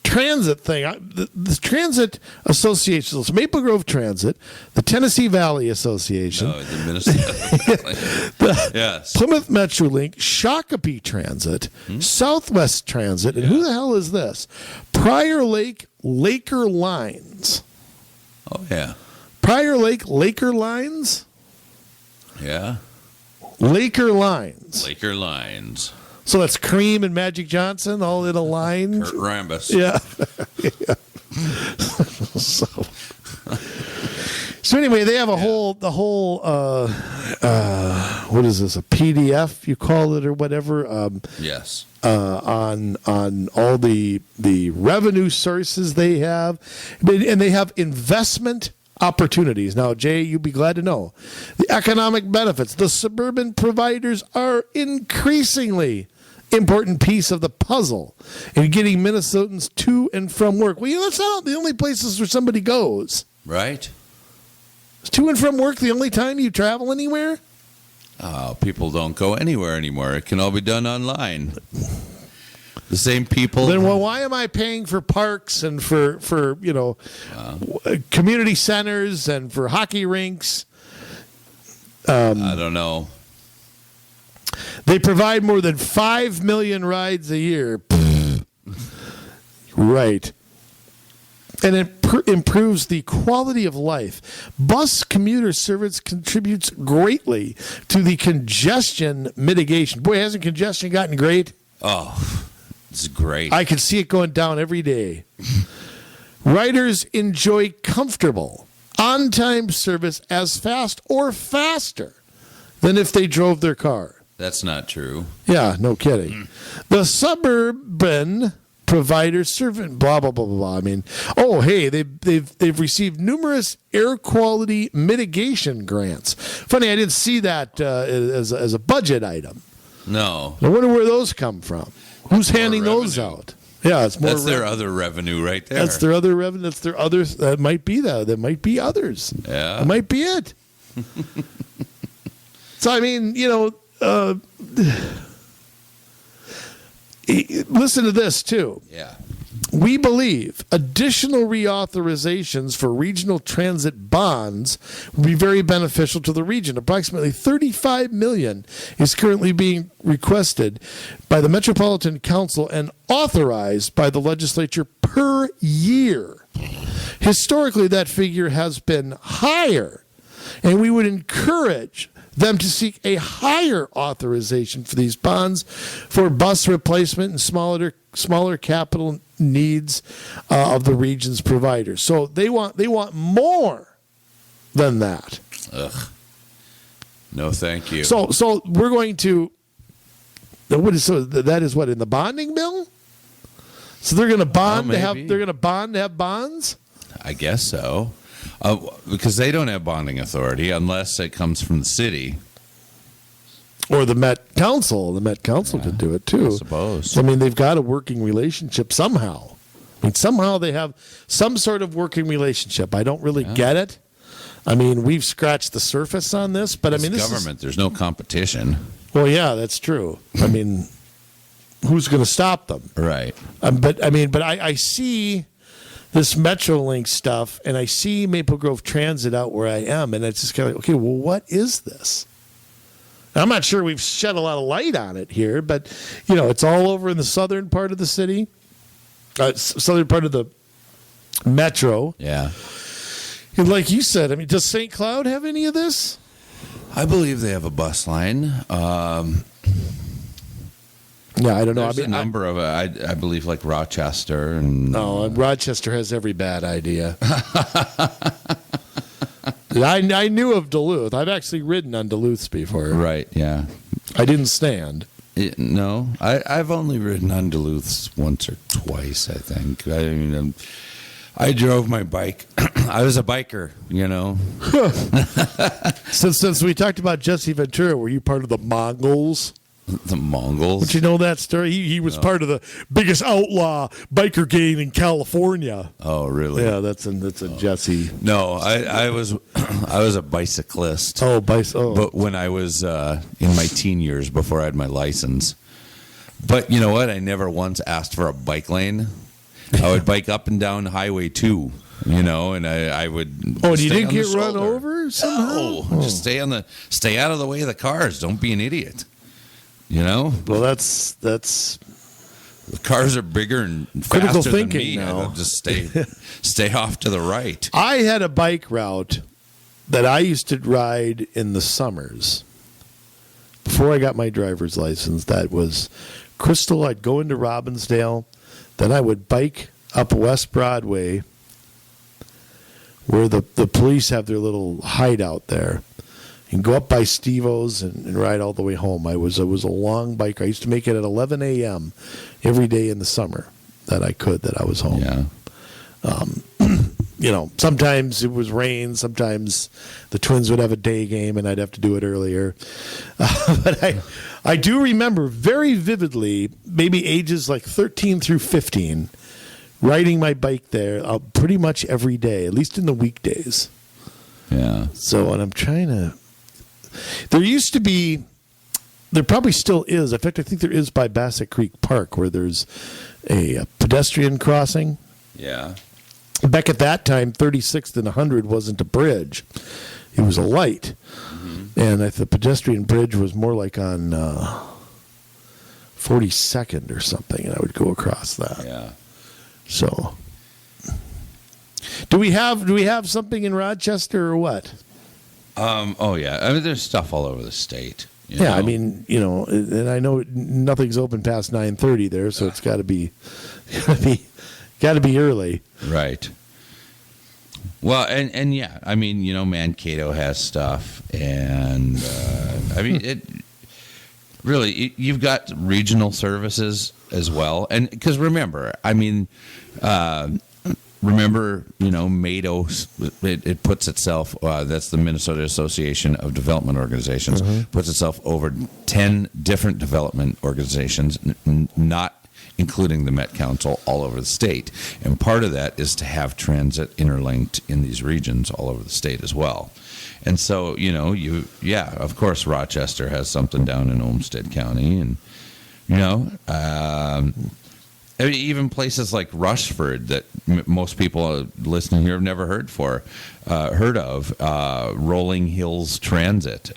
transit thing, the transit associations, Maple Grove Transit, the Tennessee Valley Association, No, the Minnesota. Yes. Plymouth Metrolink, Shakopee Transit, Southwest Transit, and who the hell is this? Prior Lake Laker Lines. Oh, yeah. Prior Lake Laker Lines? Yeah. Laker Lines. Laker Lines. So that's Cream and Magic Johnson all in a line. Kurt Rambis. Yeah. So anyway, they have the whole what is this, a PDF you call it or whatever, Yes. on all the revenue sources they have, and they have investment opportunities. Now, Jay, you'd be glad to know the economic benefits. The suburban providers are increasingly important piece of the puzzle in getting Minnesotans to and from work. Well, that's not the only places where somebody goes. Right? Is to and from work the only time you travel anywhere? People don't go anywhere anymore. It can all be done online. The same people. Then why am I paying for parks and for community centers and for hockey rinks? I don't know. They provide more than 5 million rides a year. Right. And it improves the quality of life. Bus commuter service contributes greatly to the congestion mitigation. Boy, hasn't congestion gotten great? Oh, it's great. I can see it going down every day. Riders enjoy comfortable, on-time service as fast or faster than if they drove their car. That's not true. Yeah, no kidding. The suburban providers servant blah blah blah blah blah. I mean, oh hey, they've received numerous air quality mitigation grants. Funny, I didn't see that as a budget item. No. I wonder where those come from. Who's handing those revenue. out? Yeah, it's more. That's their other revenue right there. That's their other revenue. That's their others. That might be that. That might be others. Yeah. That might be it. So I mean, listen to this too. Yeah. We believe additional reauthorizations for regional transit bonds will be very beneficial to the region. Approximately $35 million is currently being requested by the Metropolitan Council and authorized by the legislature per year. Historically, that figure has been higher, and we would encourage them to seek a higher authorization for these bonds for bus replacement and smaller capital needs of the region's providers. So they want more than that. Ugh. No, thank you. So we're going to that is what in the bonding bill? So they're going to bond to have maybe. they're going to bond to have bonds? I guess so. Because they don't have bonding authority unless it comes from the city. Or the Met Council. The Met Council could do it too. I suppose. I mean, they've got a working relationship somehow. I mean, somehow they have some sort of working relationship. I don't really get it. I mean, we've scratched the surface on this, but I mean, this government. There's no competition. Well, yeah, that's true. I mean, who's going to stop them? Right. But I see this Metrolink stuff, and I see Maple Grove Transit out where I am, and it's just kind of like, okay, well, what is this? I'm not sure we've shed a lot of light on it here, but it's all over in the southern part of the city, southern part of the metro. Yeah. And like you said, I mean, does St. Cloud have any of this? I believe they have a bus line. Yeah, I don't know. There's a number of, I believe, like Rochester and. No, Rochester has every bad idea. I knew of Duluth. I've actually ridden on Duluth's before. Right. Yeah. I didn't stand. No, I've only ridden on Duluth's once or twice. I think. I mean, I drove my bike. I was a biker. Since we talked about Jesse Ventura, were you part of the Mongols? The Mongols. Don't you know that story? He was part of the biggest outlaw biker gang in California. Oh, really? Yeah, that's a Jesse. No, I was I was a bicyclist. Oh, But when I was in my teen years, before I had my license. But you know what? I never once asked for a bike lane. I would bike up and down Highway 2. And I would. Oh, and you stay didn't on the get run shoulder. over somehow? No, just stay out of the way of the cars. Don't be an idiot. Well, that's The cars are bigger and critical faster thinking than me. now. I'll just stay off to the right. I had a bike route that I used to ride in the summers before I got my driver's license. That was Crystal. I'd go into Robbinsdale, then I would bike up West Broadway, where the police have their little hideout there, and go up by Steve-O's and ride all the way home. I was a long bike. I used to make it at 11 a.m. every day in the summer that I was home. Yeah. Sometimes it was rain. Sometimes the Twins would have a day game, and I'd have to do it earlier. But I do remember very vividly, maybe ages like 13 through 15, riding my bike there pretty much every day, at least in the weekdays. Yeah. So, and I'm trying to. There used to be. There probably still is. In fact, I think there is by Bassett Creek Park, where there's a pedestrian crossing. Yeah. Back at that time, 36th and 100 wasn't a bridge. It was a light. Mm-hmm. And the pedestrian bridge was more like on 42nd or something, and I would go across that. Yeah. So, do we have something in Rochester or what? Oh, yeah. I mean, there's stuff all over the state. Yeah, I mean, and I know nothing's open past 9:30 there, so it's got to be early. Right. Well, and yeah, I mean, Mankato has stuff, and I mean, it really, you've got regional services as well, and because remember, I mean, Mado, it puts itself, that's the Minnesota Association of Development Organizations, puts itself over 10 different development organizations, not including the Met Council, all over the state. And part of that is to have transit interlinked in these regions all over the state as well. And so, of course, Rochester has something down in Olmsted County, and, I mean, even places like Rushford that most people listening here have never heard of, Rolling Hills Transit.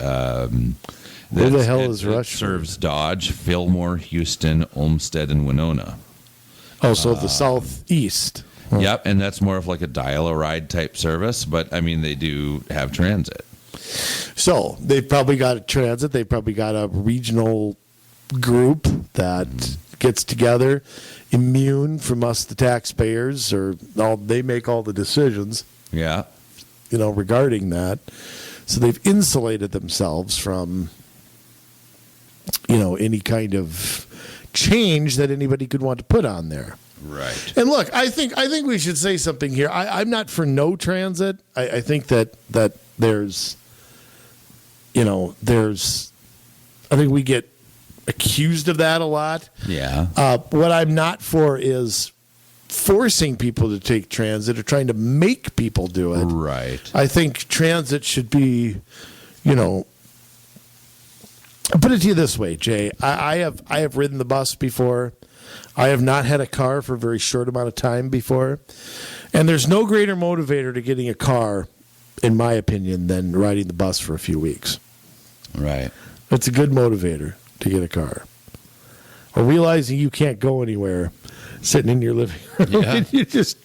Where the hell is Rushford? Serves Dodge, Fillmore, Houston, Olmsted, and Winona. Oh, so the southeast. Yep, and that's more of like a dial-a-ride type service, but I mean, they do have transit. So they've probably got a transit. They've probably got a regional group that gets together, immune from us, the taxpayers, or they make all the decisions. Yeah. Regarding that. So they've insulated themselves from, any kind of change that anybody could want to put on there. Right. And look, I think we should say something here. I'm not for no transit. I think that there's, I think we get accused of that a lot. Yeah. What I'm not for is forcing people to take transit or trying to make people do it. Right. I think transit should be, I'll put it to you this way, Jay. I have ridden the bus before. I have not had a car for a very short amount of time before. And there's no greater motivator to getting a car, in my opinion, than riding the bus for a few weeks. Right. It's a good motivator to get a car. Or realizing you can't go anywhere sitting in your living room. Yeah. And you just,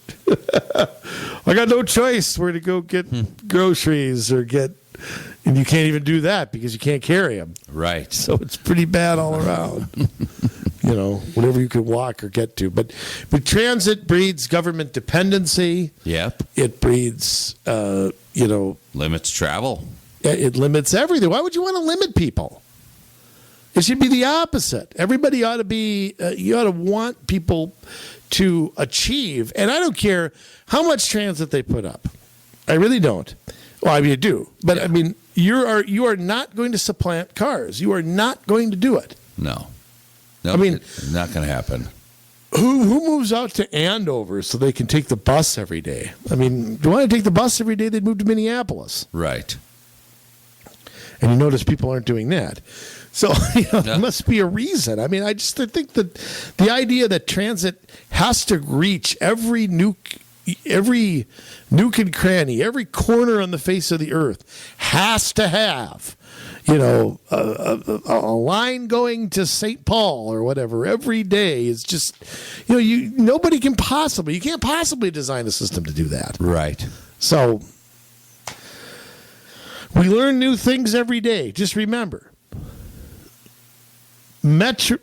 I got no choice where to go get groceries or and you can't even do that because you can't carry them. Right. So it's pretty bad all around. Whatever you can walk or get to. But transit breeds government dependency. Yep. It breeds, Limits travel. it limits everything. Why would you want to limit people? It should be the opposite. Everybody ought to be, you ought to want people to achieve. And I don't care how much transit they put up. I really don't. Well, I mean, I do. But I mean, you are not going to supplant cars. You are not going to do it. No. I mean, it's not going to happen. Who moves out to Andover so they can take the bus every day? I mean, do you want to take the bus every day? They'd move to Minneapolis. Right. And you notice people aren't doing that. So there must be a reason. I mean, I think that the idea that transit has to reach every nook and cranny, every corner on the face of the earth has to have, a line going to St. Paul or whatever every day is just, nobody can possibly, you can't possibly design a system to do that. Right. So we learn new things every day. Just remember, Plymouth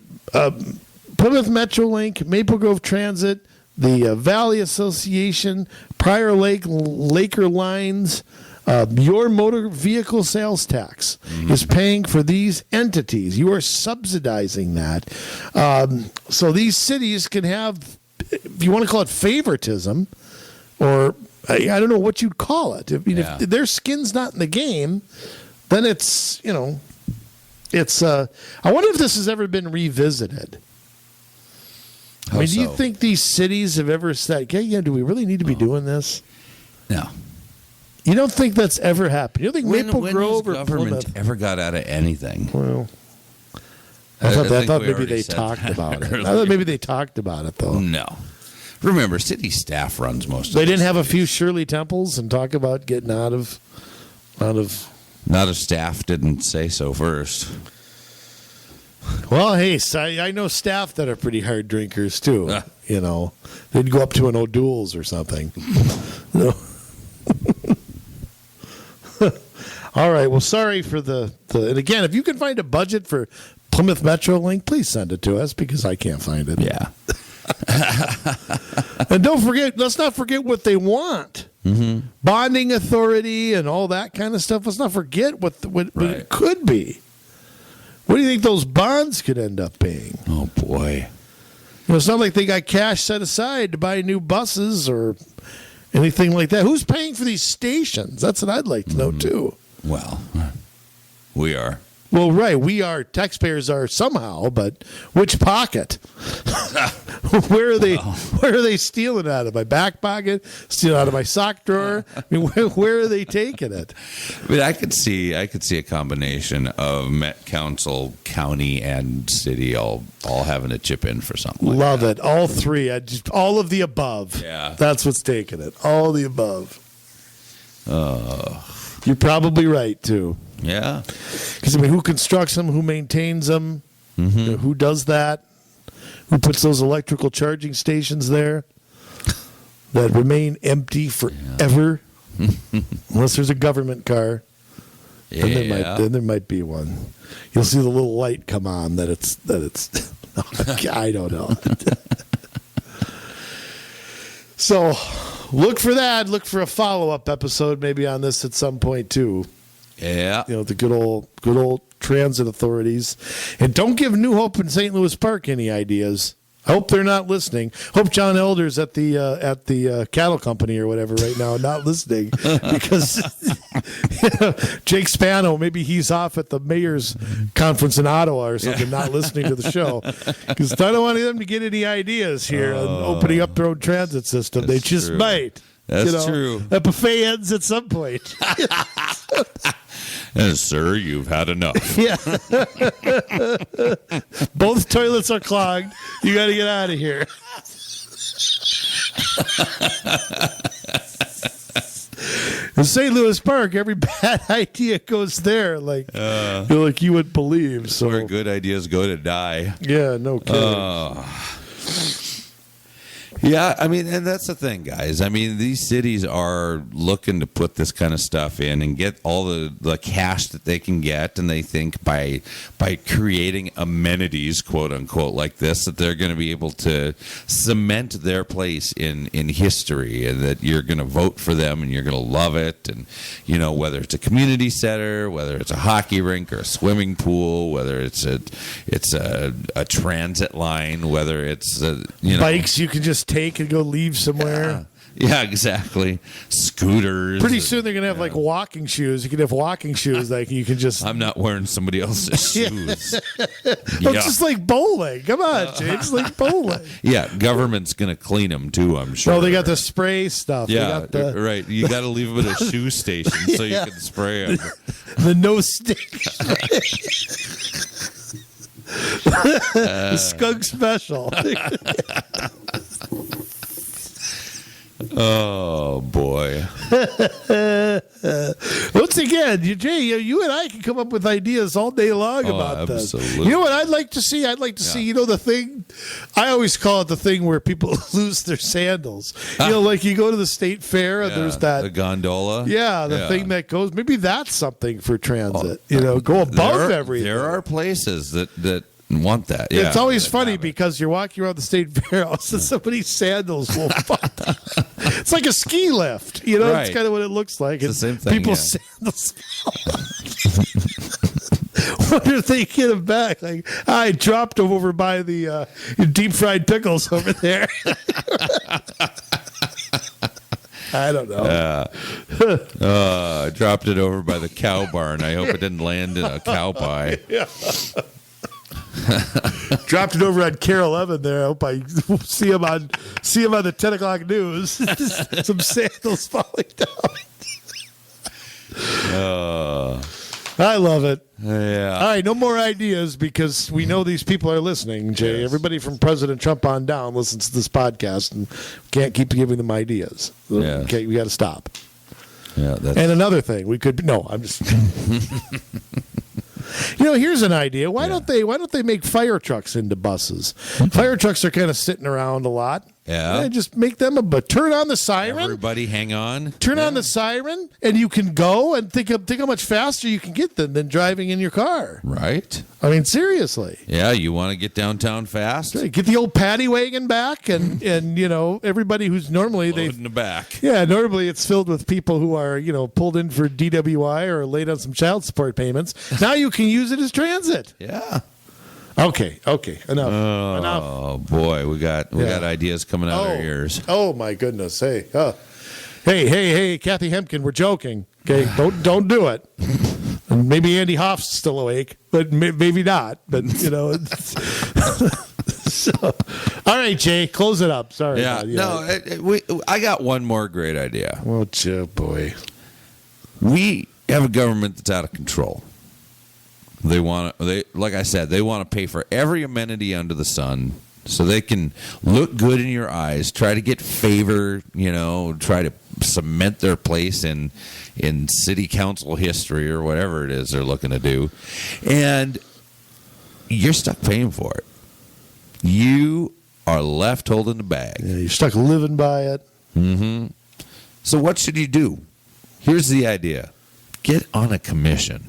Metrolink, Maple Grove Transit, the Valley Association, Prior Lake, Laker Lines, your motor vehicle sales tax is paying for these entities. You are subsidizing that. So these cities can have, if you want to call it favoritism, or I don't know what you'd call it. If their skin's not in the game, then it's, I wonder if this has ever been revisited. I mean, do you think these cities have ever said, do we really need to be doing this? No. You don't think that's ever happened? You don't think Maple Grove or government Plymouth ever got out of anything? Well, I thought we maybe already they said talked that about it. earlier. I thought maybe they talked about it, though. No. Remember, city staff runs most of They it. didn't have a few Shirley Temples and talk about getting out of. Not if staff didn't say so first. Well, hey, I know staff that are pretty hard drinkers too. They'd go up to an O'Doul's or something. No. All right. Well, sorry for the. And again, if you can find a budget for Plymouth Metrolink, please send it to us because I can't find it. Yeah. And don't forget, let's not forget what they want. Mm-hmm. Bonding authority and all that kind of stuff. Let's not forget what it could be. What do you think those bonds could end up being? Oh, boy. It's not like they got cash set aside to buy new buses or anything like that. Who's paying for these stations? That's what I'd like to know, too. Well, we are. Well, right. We are, taxpayers are somehow, but which pocket? Where are they stealing out of? My back pocket? Stealing out of my sock drawer? I mean, where are they taking it? I mean, I could see a combination of Met Council, county, and city all having to chip in for something. Like Love that. it. All three. All of the above. Yeah. That's what's taking it. All the above. You're probably right, too. Yeah. Because, I mean, who constructs them? Who maintains them? Mm-hmm. Who does that? Who puts those electrical charging stations there that remain empty forever? Yeah. Unless there's a government car. Yeah. Then there might be one. You'll see the little light come on that it's I don't know. So look for that. Look for a follow-up episode maybe on this at some point too. Yeah. The good old transit authorities. And don't give New Hope and St. Louis Park any ideas. I hope they're not listening. Hope John Elder's at the cattle company or whatever right now, not listening because Jake Spano, maybe he's off at the mayor's conference in Ottawa or something, not listening to the show. Because I don't want them to get any ideas here on opening up their own transit system. They just true. might. That's true. That buffet ends at some point. And, sir, you've had enough. Yeah. Both toilets are clogged. You got to get out of here. In St. Louis Park, every bad idea goes there, like you wouldn't believe. So Where good ideas go to die. yeah, no kidding. Yeah, I mean, and that's the thing, guys. I mean, these cities are looking to put this kind of stuff in and get all the cash that they can get, and they think by creating amenities, quote unquote, like this, that they're going to be able to cement their place in history, and that you're going to vote for them and you're going to love it. And you know, whether it's a community center, whether it's a hockey rink or a swimming pool, whether it's a transit line, whether it's Bikes you can just take and go leave somewhere. Yeah, exactly. Scooters. Pretty soon they're gonna have like walking shoes. You can have walking shoes like you can just. I'm not wearing somebody else's shoes. It's just like bowling. Come on, James. It's like bowling. Yeah, government's gonna clean them too, I'm sure. Oh, they got the spray stuff. They Yeah, got the, right. You got to leave them at a shoe station so you Yeah. can spray them. the no stick. The skunk special. Oh boy. Once again, Jay, you and I can come up with ideas all day long about this. absolutely. You know what I'd like to see? I'd like to see, the thing, I always call it the thing where people lose their sandals. Like you go to the state fair and there's the that. gondola. Yeah, the thing that goes. Maybe that's something for transit. Go above everything. There are places that want that. Yeah, It's always that funny have it. because you're walking around the state fair house and somebody's sandals will fall down. It's like a ski lift. It's Right. kind of what it looks like. It's the same thing, People's sandals fall down. Wonder if they get them back. Like, I dropped them over by the deep fried pickles over there. I don't know. I dropped it over by the cow barn. I hope it didn't land in a cow pie. Dropped it over on Carol Evan there. I hope I see him on the 10 o'clock news. Some sandals falling down. I love it. Yeah. All right, no more ideas because we know these people are listening, Jay. Yes. Everybody from President Trump on down listens to this podcast and can't keep giving them ideas. Yeah. Okay, we got to stop. Yeah. That's, And another thing, we could no, I'm just here's an idea. Why don't they make fire trucks into buses? Fire trucks are kind of sitting around a lot. Yeah. Just make them turn on the siren. everybody hang on. Turn on the siren, and you can go and think how much faster you can get than driving in your car. Right. I mean, seriously. Yeah. You want to get downtown fast? Get the old paddy wagon back, and everybody who's normally Load in the back. normally it's filled with people who are pulled in for DWI or late on some child support payments. Now you can use it as transit. Yeah. Okay, enough. Oh boy, we got ideas coming out our ears. Oh my goodness! Hey, Kathy Hempkin, we're joking. Okay, don't do it. And maybe Andy Hoff's still awake, but maybe not. But so, all right, Jay, close it up. Sorry. Yeah. I got one more great idea. Oh, boy. We have a government that's out of control. Like I said, they want to pay for every amenity under the sun so they can look good in your eyes, try to get favor, try to cement their place in city council history or whatever it is they're looking to do. And you're stuck paying for it. You are left holding the bag. Yeah, you're stuck living by it. Mm-hmm. So what should you do? Here's the idea. Get on a commission.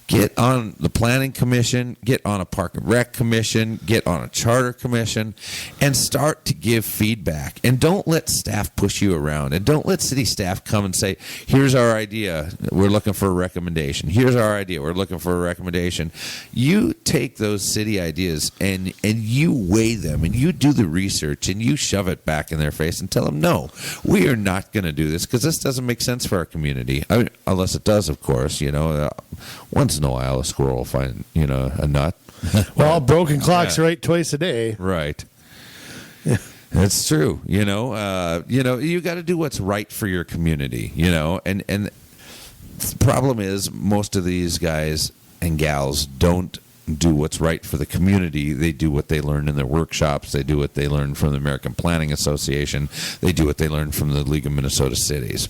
Get on the planning commission, get on a park and rec commission, get on a charter commission, and start to give feedback. And don't let staff push you around. And don't let city staff come and say, here's our idea, we're looking for a recommendation. Here's our idea, we're looking for a recommendation. You take those city ideas and you weigh them and you do the research and you shove it back in their face and tell them, no, we are not going to do this because this doesn't make sense for our community. I mean, unless it does, of course, once in a while a squirrel will find, a nut. Well, broken clocks Yeah. right twice a day. Right. That's true. You got to do what's right for your community, and the problem is most of these guys and gals don't do what's right for the community. They do what they learn in their workshops. They do what they learn from the American Planning Association. They do what they learn from the League of Minnesota Cities.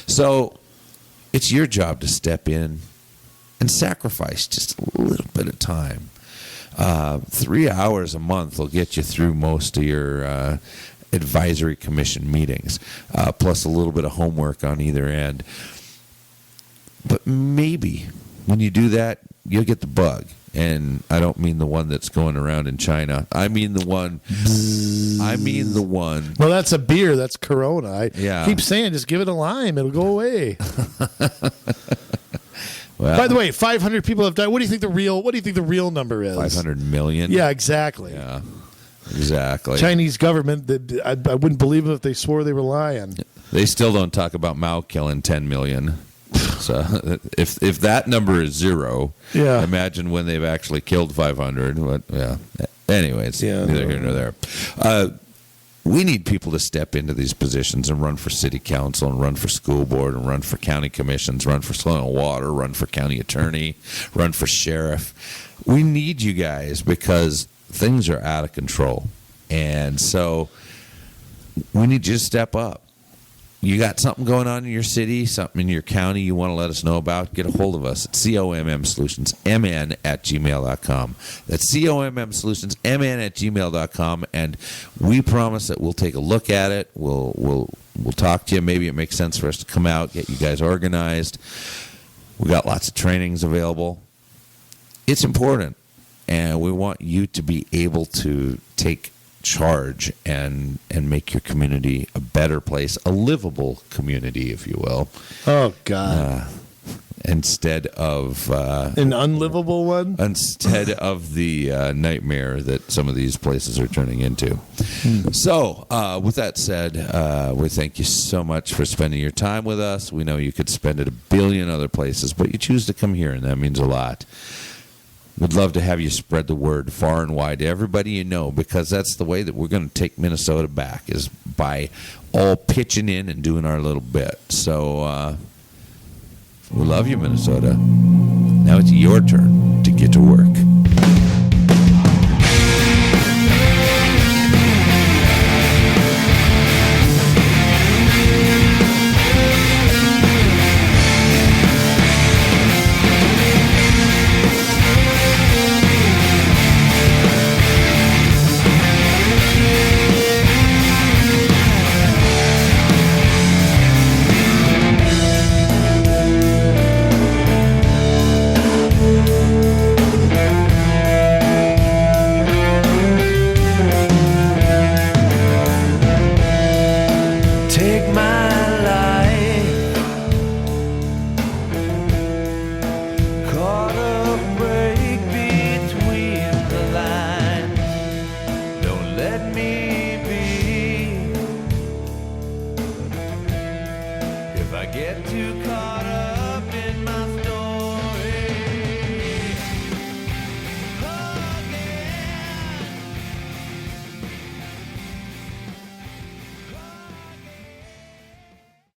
So it's your job to step in and sacrifice just a little bit of time. 3 hours a month will get you through most of your advisory commission meetings, plus a little bit of homework on either end. But maybe when you do that, you'll get the bug. And I don't mean the one that's going around in China. I mean the one. Well, that's a beer. That's Corona. I Yeah. keep saying, just give it a lime. It'll go away. Well, By the way, 500 people have died. What do you think the real number is? 500 million. Yeah, exactly. Yeah. Exactly. Chinese government. I wouldn't believe them if they swore they were lying. They still don't talk about Mao killing 10 million. So if that number is zero, Yeah. imagine when they've actually killed 500. But yeah. Anyway, it's Yeah, neither no. here nor there. We need people to step into these positions and run for city council and run for school board and run for county commissions, run for soil and water, run for county attorney, run for sheriff. We need you guys because things are out of control. And so we need you to step up. You got something going on in your city, something in your county you want to let us know about, get a hold of us at commsolutionsmn@gmail.com. That's commsolutionsmn@gmail.com, and we promise that we'll take a look at it. We'll talk to you. Maybe it makes sense for us to come out, get you guys organized. We got lots of trainings available. It's important, and we want you to be able to take charge and make your community a better place, a livable community, if you will, Oh God, instead of an unlivable one. the nightmare that some of these places are turning into. So, with that said, we thank you so much for spending your time with us. We know you could spend it a billion other places, but you choose to come here, and that means a lot. We'd love to have you spread the word far and wide to everybody you know, because that's the way that we're going to take Minnesota back, is by all pitching in and doing our little bit. So we love you, Minnesota. Now it's your turn to get to work.